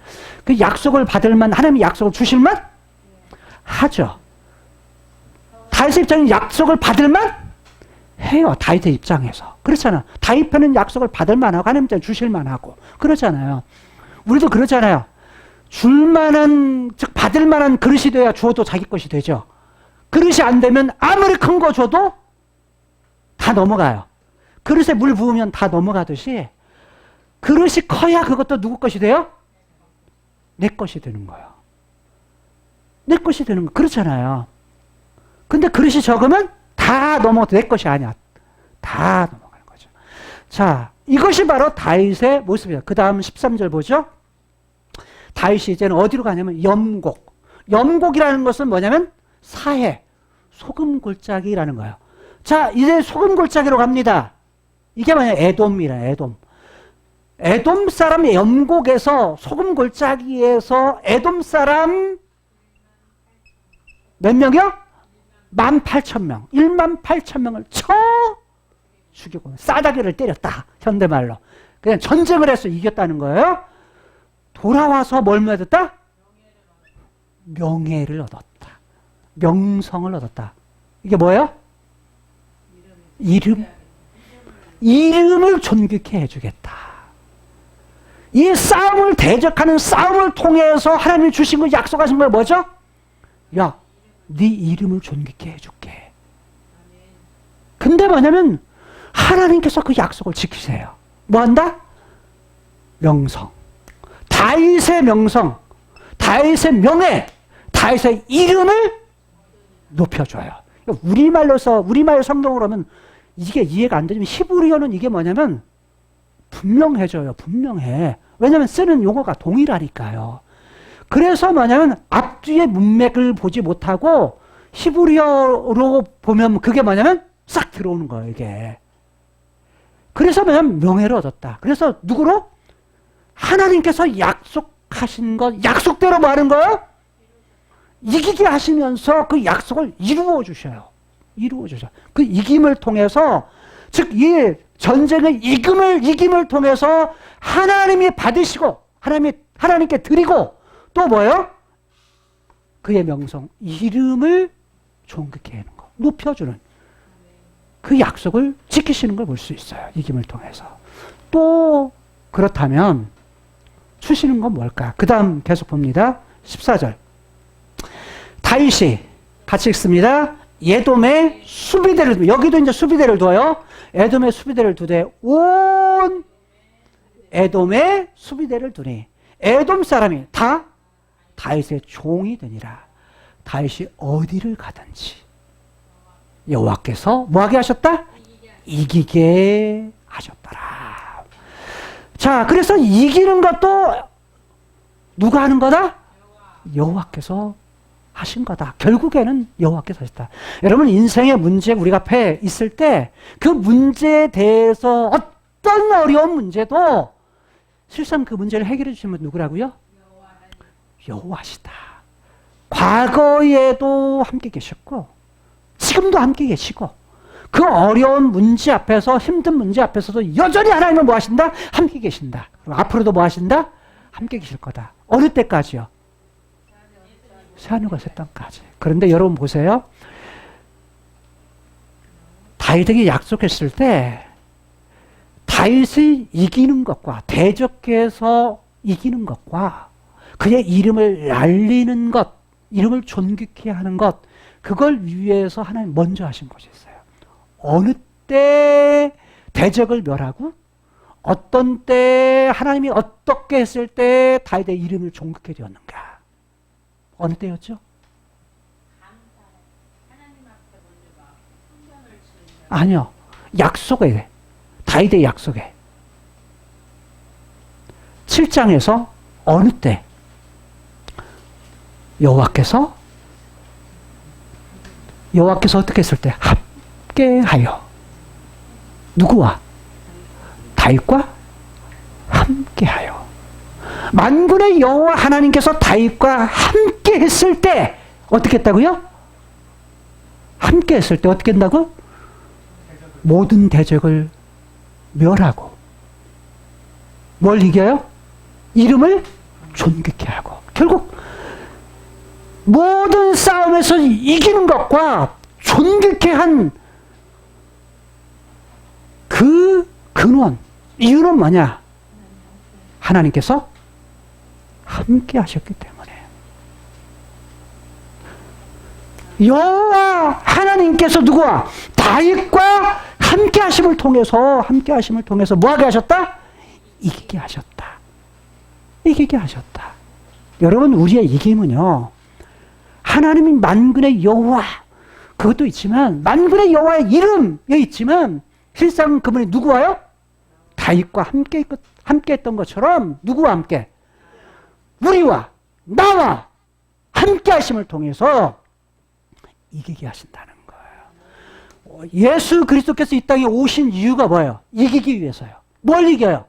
그 약속을 받을만, 하나님이 약속을 주실만? 하죠. 다윗의 입장에 약속을 받을만? 해요. 다윗의 입장에서. 그렇잖아. 다윗 편은 약속을 받을만 하고 하나님 입장에 주실만 하고. 그렇잖아요. 우리도 그렇잖아요. 줄만한, 즉 받을만한 그릇이 돼야 주어도 자기 것이 되죠. 그릇이 안 되면 아무리 큰 거 줘도 다 넘어가요. 그릇에 물 부으면 다 넘어가듯이 그릇이 커야 그것도 누구 것이 돼요? 내 것이 되는 거예요. 내 것이 되는 거. 그렇잖아요. 근데 그릇이 적으면 다 넘어가도 내 것이 아니야. 다 넘어가는 거죠. 자, 이것이 바로 다윗의 모습이에요. 그 다음 13절 보죠. 다윗이 이제는 어디로 가냐면 염곡. 염곡이라는 것은 뭐냐면 사해, 소금 골짜기라는 거예요. 자, 이제 소금 골짜기로 갑니다. 이게 뭐냐? 에돔이라, 에돔. 에돔 사람 염곡에서 소금 골짜기에서 에돔 사람 몇 명이요? 18,000명. 18,000명을 쳐 죽이고 싸다기를 때렸다. 현대말로. 그냥 전쟁을 해서 이겼다는 거예요. 돌아와서 뭘 얻었다? 명예를 얻었다. 명성을 얻었다. 이게 뭐예요? 이름. 이름을 존귀케 해주겠다. 이 싸움을 대적하는 싸움을 통해서 하나님이 주신 거 약속하신 거 뭐죠? 야, 네 이름을 존귀케 해줄게. 근데 뭐냐면 하나님께서 그 약속을 지키세요. 뭐 한다? 명성. 다윗의 명성, 다윗의 명예, 다윗의 이름을 높여줘요. 우리말로서, 우리말 성경으로 하면 이게 이해가 안 되지만 히브리어는 이게 뭐냐면 분명해져요. 분명해. 왜냐하면 쓰는 용어가 동일하니까요. 그래서 뭐냐면 앞뒤의 문맥을 보지 못하고 히브리어로 보면 그게 뭐냐면 싹 들어오는 거예요. 이게. 그래서 뭐냐면 명예를 얻었다. 그래서 누구로? 하나님께서 약속하신 것, 약속대로 뭐 하는 거예요? 이기게 하시면서 그 약속을 이루어 주셔요. 이루어 주셔요. 그 이김을 통해서, 즉, 이 전쟁의 이김을 통해서 하나님이 받으시고, 하나님께 드리고, 또 뭐예요? 그의 명성, 이름을 존귀케 하는 거, 높여주는 그 약속을 지키시는 걸 볼 수 있어요. 이김을 통해서. 또, 그렇다면, 주시는 건 뭘까? 그 다음 계속 봅니다. 14절. 다윗이 같이 읽습니다. 에돔의 수비대를, 여기도 이제 수비대를 둬요. 에돔의 수비대를 두되 온 에돔의 수비대를 두니 에돔 사람이 다 다윗의 종이 되니라. 다윗이 어디를 가든지 여호와께서 뭐하게 하셨다? 이기게 하셨더라. 자, 그래서 이기는 것도 누가 하는 거다? 여호와께서 하신 거다. 결국에는 여호와께서 하셨다. 여러분, 인생의 문제 우리가 앞에 있을 때 그 문제에 대해서 어떤 어려운 문제도 실상 그 문제를 해결해 주신 분 누구라고요? 여호와시다. 과거에도 함께 계셨고 지금도 함께 계시고 그 어려운 문제 앞에서, 힘든 문제 앞에서도 여전히 하나님은 뭐 하신다? 함께 계신다. 그리고 앞으로도 뭐 하신다? 함께 계실 거다. 어느 때까지요? 새하늘과 새 땅까지. 그런데 여러분 보세요. 다윗에게 약속했을 때 다윗이 이기는 것과 대적해서 이기는 것과 그의 이름을 날리는 것, 이름을 존귀케 하는 것, 그걸 위해서 하나님 먼저 하신 것이 있어요. 어느 때 대적을 멸하고 어떤 때 하나님이 어떻게 했을 때 다윗의 이름을 존귀케 되었는가? 어느 때였죠? 아니요. 약속에, 다윗의 약속에. 7장에서 어느 때 여호와께서 어떻게 했을 때 함께하여 누구와? 다윗과 함께하여. 만군의 여호와 하나님께서 다윗과 함께 했을 때 어떻게 했다고요? 함께 했을 때 어떻게 한다고? 모든 대적을 멸하고 뭘 이겨요? 이름을 존귀케 하고. 결국 모든 싸움에서 이기는 것과 존귀케 한 그 근원, 이유는 뭐냐? 하나님께서 함께 하셨기 때문에. 여호와 하나님께서 누구와? 다윗과 함께 하심을 통해서 뭐하게 하셨다? 이기게 하셨다. 이기게 하셨다. 여러분, 우리의 이김은요, 하나님이 만군의 여호와, 그것도 있지만, 만군의 여호와의 이름에 있지만, 실상 그분이 누구와요? 다윗과 함께 했던 것처럼, 누구와 함께? 우리와, 나와 함께 하심을 통해서 이기게 하신다는 거예요. 예수 그리스도께서 이 땅에 오신 이유가 뭐예요? 이기기 위해서요. 뭘 이겨요?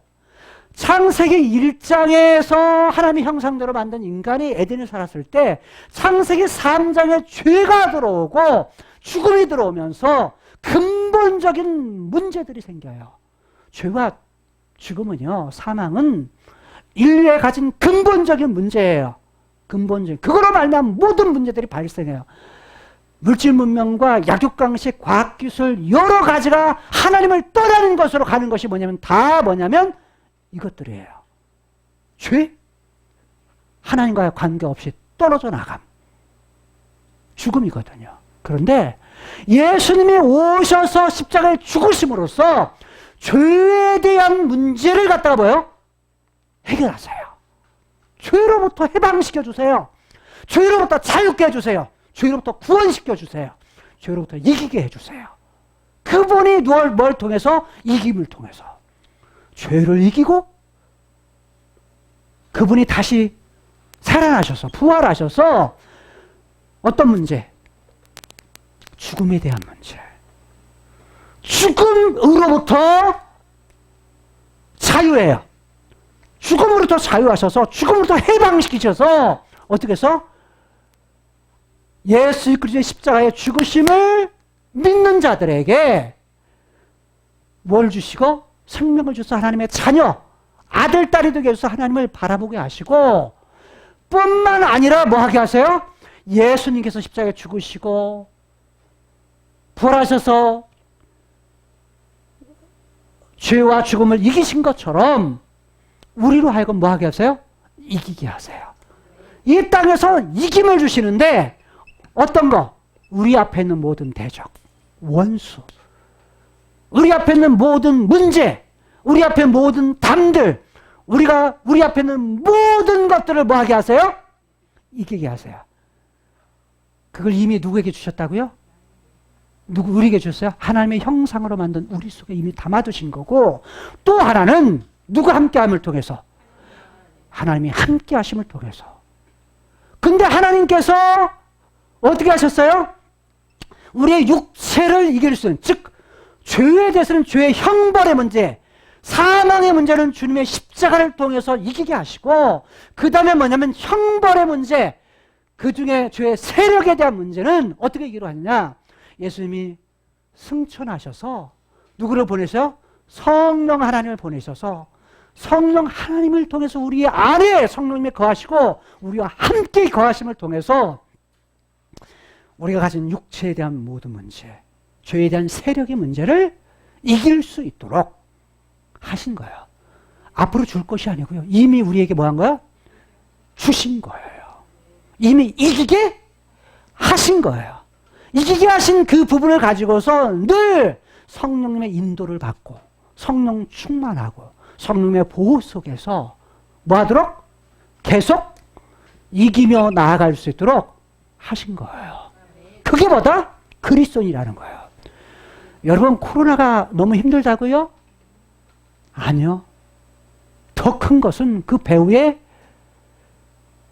창세기 1장에서 하나님의 형상대로 만든 인간이 에덴에 살았을 때 창세기 3장에 죄가 들어오고 죽음이 들어오면서 근본적인 문제들이 생겨요. 죄와 죽음은요, 사망은 인류에 가진 근본적인 문제예요. 근본적인. 그거로 말미암아 모든 문제들이 발생해요. 물질 문명과 약육강식, 과학기술 여러 가지가 하나님을 떠나는 것으로 가는 것이 뭐냐면 이것들이에요. 죄, 하나님과의 관계없이 떨어져 나감, 죽음이거든요. 그런데 예수님이 오셔서 십자가에 죽으심으로써 죄에 대한 문제를 갖다가 뭐예요? 해결하세요. 죄로부터 해방시켜 주세요. 죄로부터 자유케 해주세요. 죄로부터 구원시켜 주세요. 죄로부터 이기게 해주세요. 그분이 뭘 통해서? 이김을 통해서. 죄를 이기고 그분이 다시 살아나셔서 부활하셔서 어떤 문제? 죽음에 대한 문제. 죽음으로부터 자유예요. 죽음으로부터 자유하셔서 죽음으로부터 해방시키셔서 어떻게 해서 예수 그리스도의 십자가의 죽으심을 믿는 자들에게 뭘 주시고? 생명을 주셔서 하나님의 자녀, 아들, 딸이 되게 해서 하나님을 바라보게 하시고, 뿐만 아니라 뭐 하게 하세요? 예수님께서 십자가에 죽으시고 부활하셔서 죄와 죽음을 이기신 것처럼 우리로 하여금 뭐 하게 하세요? 이기게 하세요. 이 땅에서 이김을 주시는데 어떤 거? 우리 앞에 있는 모든 대적, 원수, 우리 앞에 있는 모든 문제, 우리 앞에 모든 담들, 우리 앞에 있는 모든 것들을 뭐 하게 하세요? 이기게 하세요. 그걸 이미 누구에게 주셨다고요? 우리에게 주셨어요? 하나님의 형상으로 만든 우리 속에 이미 담아두신 거고, 또 하나는 누구 함께함을 통해서? 하나님이 함께하심을 통해서. 근데 하나님께서 어떻게 하셨어요? 우리의 육체를 이길 수 있는, 즉 죄에 대해서는 죄의 형벌의 문제, 사망의 문제는 주님의 십자가를 통해서 이기게 하시고, 그 다음에 뭐냐면 형벌의 문제, 그 중에 죄의 세력에 대한 문제는 어떻게 이기로 하느냐? 예수님이 승천하셔서 누구를 보내셔요? 성령 하나님을 보내셔서 성령 하나님을 통해서 우리 안에 성령님이 거하시고 우리와 함께 거하심을 통해서 우리가 가진 육체에 대한 모든 문제, 죄에 대한 세력의 문제를 이길 수 있도록 하신 거예요. 앞으로 줄 것이 아니고요. 이미 우리에게 뭐 한 거야? 주신 거예요. 이미 이기게 하신 거예요. 이기게 하신 그 부분을 가지고서 늘 성령님의 인도를 받고 성령 충만하고 성령의 보호 속에서 뭐 하도록? 계속 이기며 나아갈 수 있도록 하신 거예요. 그게 뭐다? 그리스도인이라는 거예요. 여러분, 코로나가 너무 힘들다고요? 아니요. 더 큰 것은 그 배후의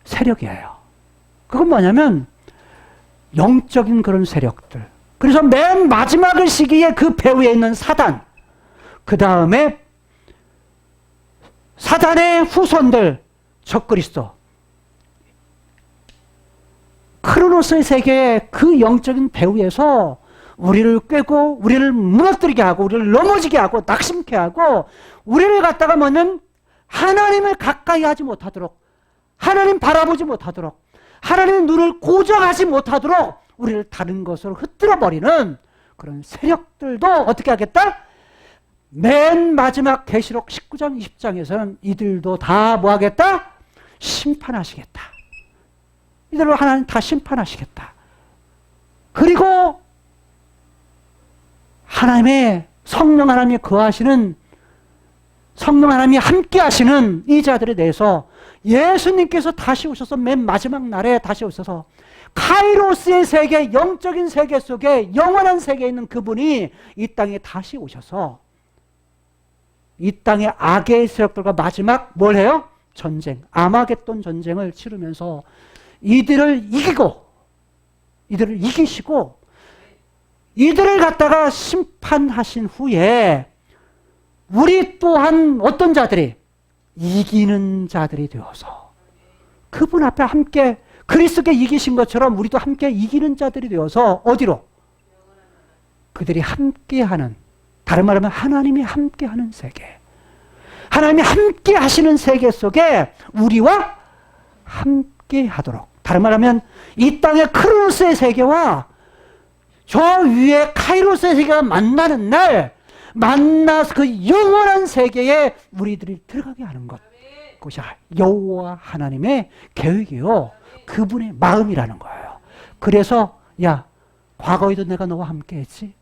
세력이에요. 그건 뭐냐면 영적인 그런 세력들. 그래서 맨 마지막 시기에 그 배후에 있는 사단, 그 다음에 사단의 후손들, 적그리스도, 크로노스의 세계의 그 영적인 배후에서 우리를 꿰고 우리를 무너뜨리게 하고 우리를 넘어지게 하고 낙심케 하고 우리를 갖다가 뭐냐면 하나님을 가까이 하지 못하도록, 하나님 바라보지 못하도록, 하나님의 눈을 고정하지 못하도록 우리를 다른 것으로 흩뜨려 버리는 그런 세력들도 어떻게 하겠다? 맨 마지막 계시록 19장 20장에서는 이들도 다 뭐 하겠다? 심판하시겠다. 이들로 하나님 다 심판하시겠다. 그리고 하나님의 성령 하나님이 거하시는, 성령 하나님이 함께 하시는 이 자들에 대해서 예수님께서 다시 오셔서 맨 마지막 날에 다시 오셔서 카이로스의 세계, 영적인 세계 속에 영원한 세계에 있는 그분이 이 땅에 다시 오셔서 이 땅의 악의 세력들과 마지막 뭘 해요? 전쟁, 아마겟돈 전쟁을 치르면서 이들을 이기고, 이들을 이기시고 이들을 갖다가 심판하신 후에 우리 또한 어떤 자들이? 이기는 자들이 되어서 그분 앞에 함께 그리스도께 이기신 것처럼 우리도 함께 이기는 자들이 되어서 어디로? 그들이 함께하는, 다른 말하면 하나님이 함께하는 세계, 하나님이 함께 하시는 세계 속에 우리와 함께하도록, 다른 말하면 이 땅의 크로노스의 세계와 저 위에 카이로스의 세계가 만나는 날, 만나서 그 영원한 세계에 우리들이 들어가게 하는 것, 그것이 여호와 하나님의 계획이요, 그분의 마음이라는 거예요. 그래서 야, 과거에도 내가 너와 함께 했지,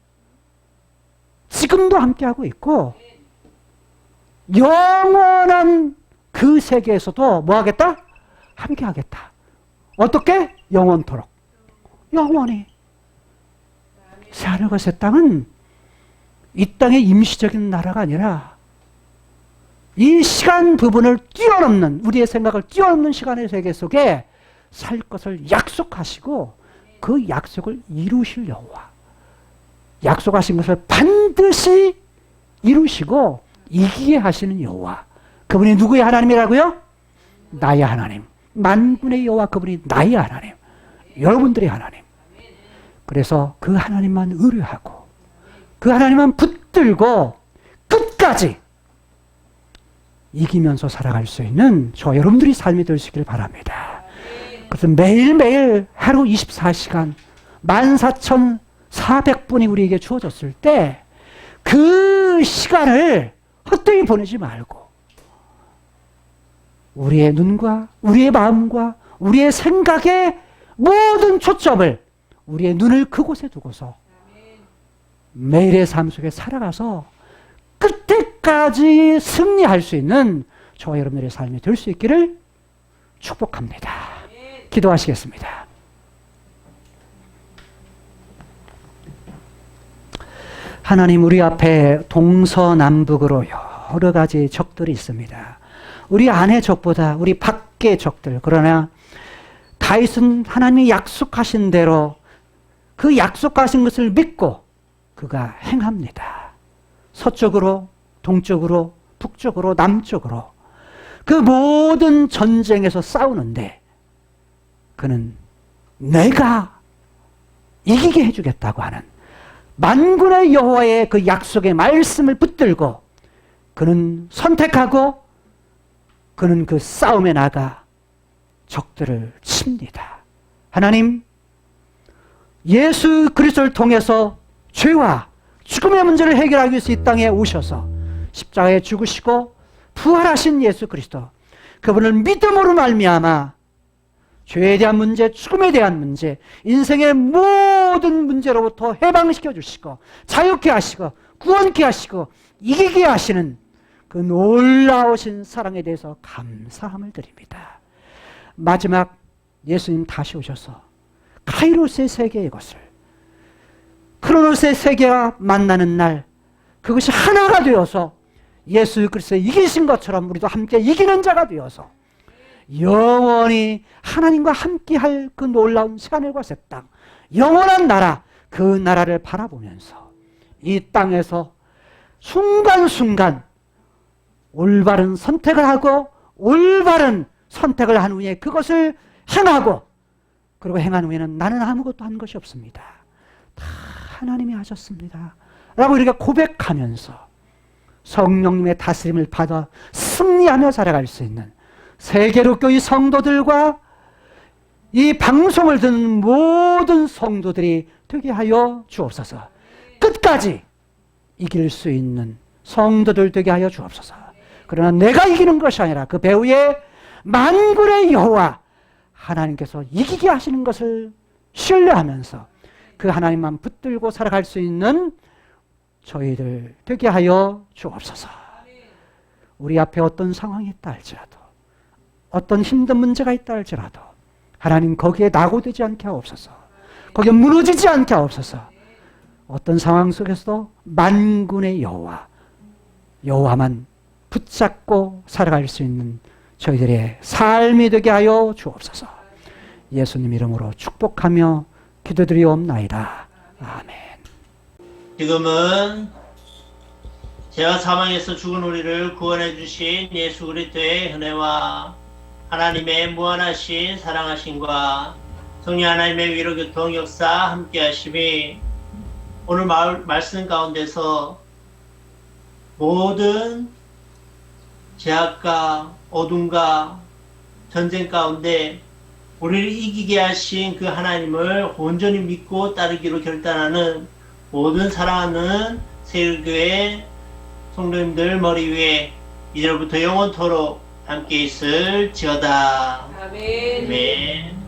지금도 함께하고 있고 영원한 그 세계에서도 뭐 하겠다? 함께하겠다. 어떻게? 영원토록, 영원히. 새하늘과 새 땅은 이 땅의 임시적인 나라가 아니라 이 시간 부분을 뛰어넘는, 우리의 생각을 뛰어넘는 시간의 세계 속에 살 것을 약속하시고 그 약속을 이루실 여호와, 약속하신 것을 반드시 이루시고 이기게 하시는 여호와, 그분이 누구의 하나님이라고요? 나의 하나님, 만군의 여호와, 그분이 나의 하나님, 여러분들의 하나님. 그래서 그 하나님만 의뢰하고 그 하나님만 붙들고 끝까지 이기면서 살아갈 수 있는 저 여러분들이 삶이 되시길 바랍니다. 그래서 매일매일 하루 24시간 14,400분이 우리에게 주어졌을 때 그 시간을 헛되이 보내지 말고 우리의 눈과 우리의 마음과 우리의 생각의 모든 초점을, 우리의 눈을 그곳에 두고서 매일의 삶 속에 살아가서 끝에까지 승리할 수 있는 저와 여러분들의 삶이 될 수 있기를 축복합니다. 기도하시겠습니다. 하나님, 우리 앞에 동서남북으로 여러 가지 적들이 있습니다. 우리 안의 적보다 우리 밖의 적들, 그러나 다윗은 하나님이 약속하신 대로 그 약속하신 것을 믿고 그가 행합니다. 서쪽으로, 동쪽으로, 북쪽으로, 남쪽으로 그 모든 전쟁에서 싸우는데 그는 내가 이기게 해주겠다고 하는 만군의 여호와의 그 약속의 말씀을 붙들고 그는 선택하고 그는 그 싸움에 나가 적들을 칩니다. 하나님, 예수 그리스도를 통해서 죄와 죽음의 문제를 해결하기 위해서 이 땅에 오셔서 십자가에 죽으시고 부활하신 예수 그리스도, 그분을 믿음으로 말미암아 죄에 대한 문제, 죽음에 대한 문제, 인생의 모든 문제로부터 해방시켜 주시고 자유케 하시고 구원케 하시고 이기게 하시는 그 놀라우신 사랑에 대해서 감사함을 드립니다. 마지막 예수님 다시 오셔서 카이로스의 세계의 것을, 크로노스의 세계와 만나는 날, 그것이 하나가 되어서 예수 그리스도 이기신 것처럼 우리도 함께 이기는 자가 되어서 영원히 하나님과 함께할 그 놀라운 새하늘과 새 땅, 영원한 나라, 그 나라를 바라보면서 이 땅에서 순간순간 올바른 선택을 하고 올바른 선택을 한 후에 그것을 행하고, 그리고 행한 후에는 나는 아무것도 한 것이 없습니다, 다 하나님이 하셨습니다 라고 우리가 고백하면서 성령님의 다스림을 받아 승리하며 살아갈 수 있는 세계로 교회 성도들과 이 방송을 듣는 모든 성도들이 되게 하여 주옵소서. 끝까지 이길 수 있는 성도들 되게 하여 주옵소서. 그러나 내가 이기는 것이 아니라 그 배후에 만군의 여호와 하나님께서 이기게 하시는 것을 신뢰하면서 그 하나님만 붙들고 살아갈 수 있는 저희들 되게 하여 주옵소서. 우리 앞에 어떤 상황이 있다 할지라도, 어떤 힘든 문제가 있다 할지라도 하나님 거기에 낙오되지 않게 하옵소서. 거기에 무너지지 않게 하옵소서. 어떤 상황 속에서도 만군의 여호와만 붙잡고 살아갈 수 있는 저희들의 삶이 되게 하여 주옵소서. 예수님 이름으로 축복하며 기도드리옵나이다. 아멘. 지금은 죄와 사망에서 죽은 우리를 구원해 주신 예수 그리스도의 은혜와 하나님의 무한하신 사랑하심과 성령 하나님의 위로 교통 역사 함께 하심이 오늘 말씀 가운데서 모든 죄악과 어둠과 전쟁 가운데 우리를 이기게 하신 그 하나님을 온전히 믿고 따르기로 결단하는 모든 사랑하는 세일교회 성도님들 머리 위에 이제부터 영원토록 함께 있을지어다. 아멘. 아멘.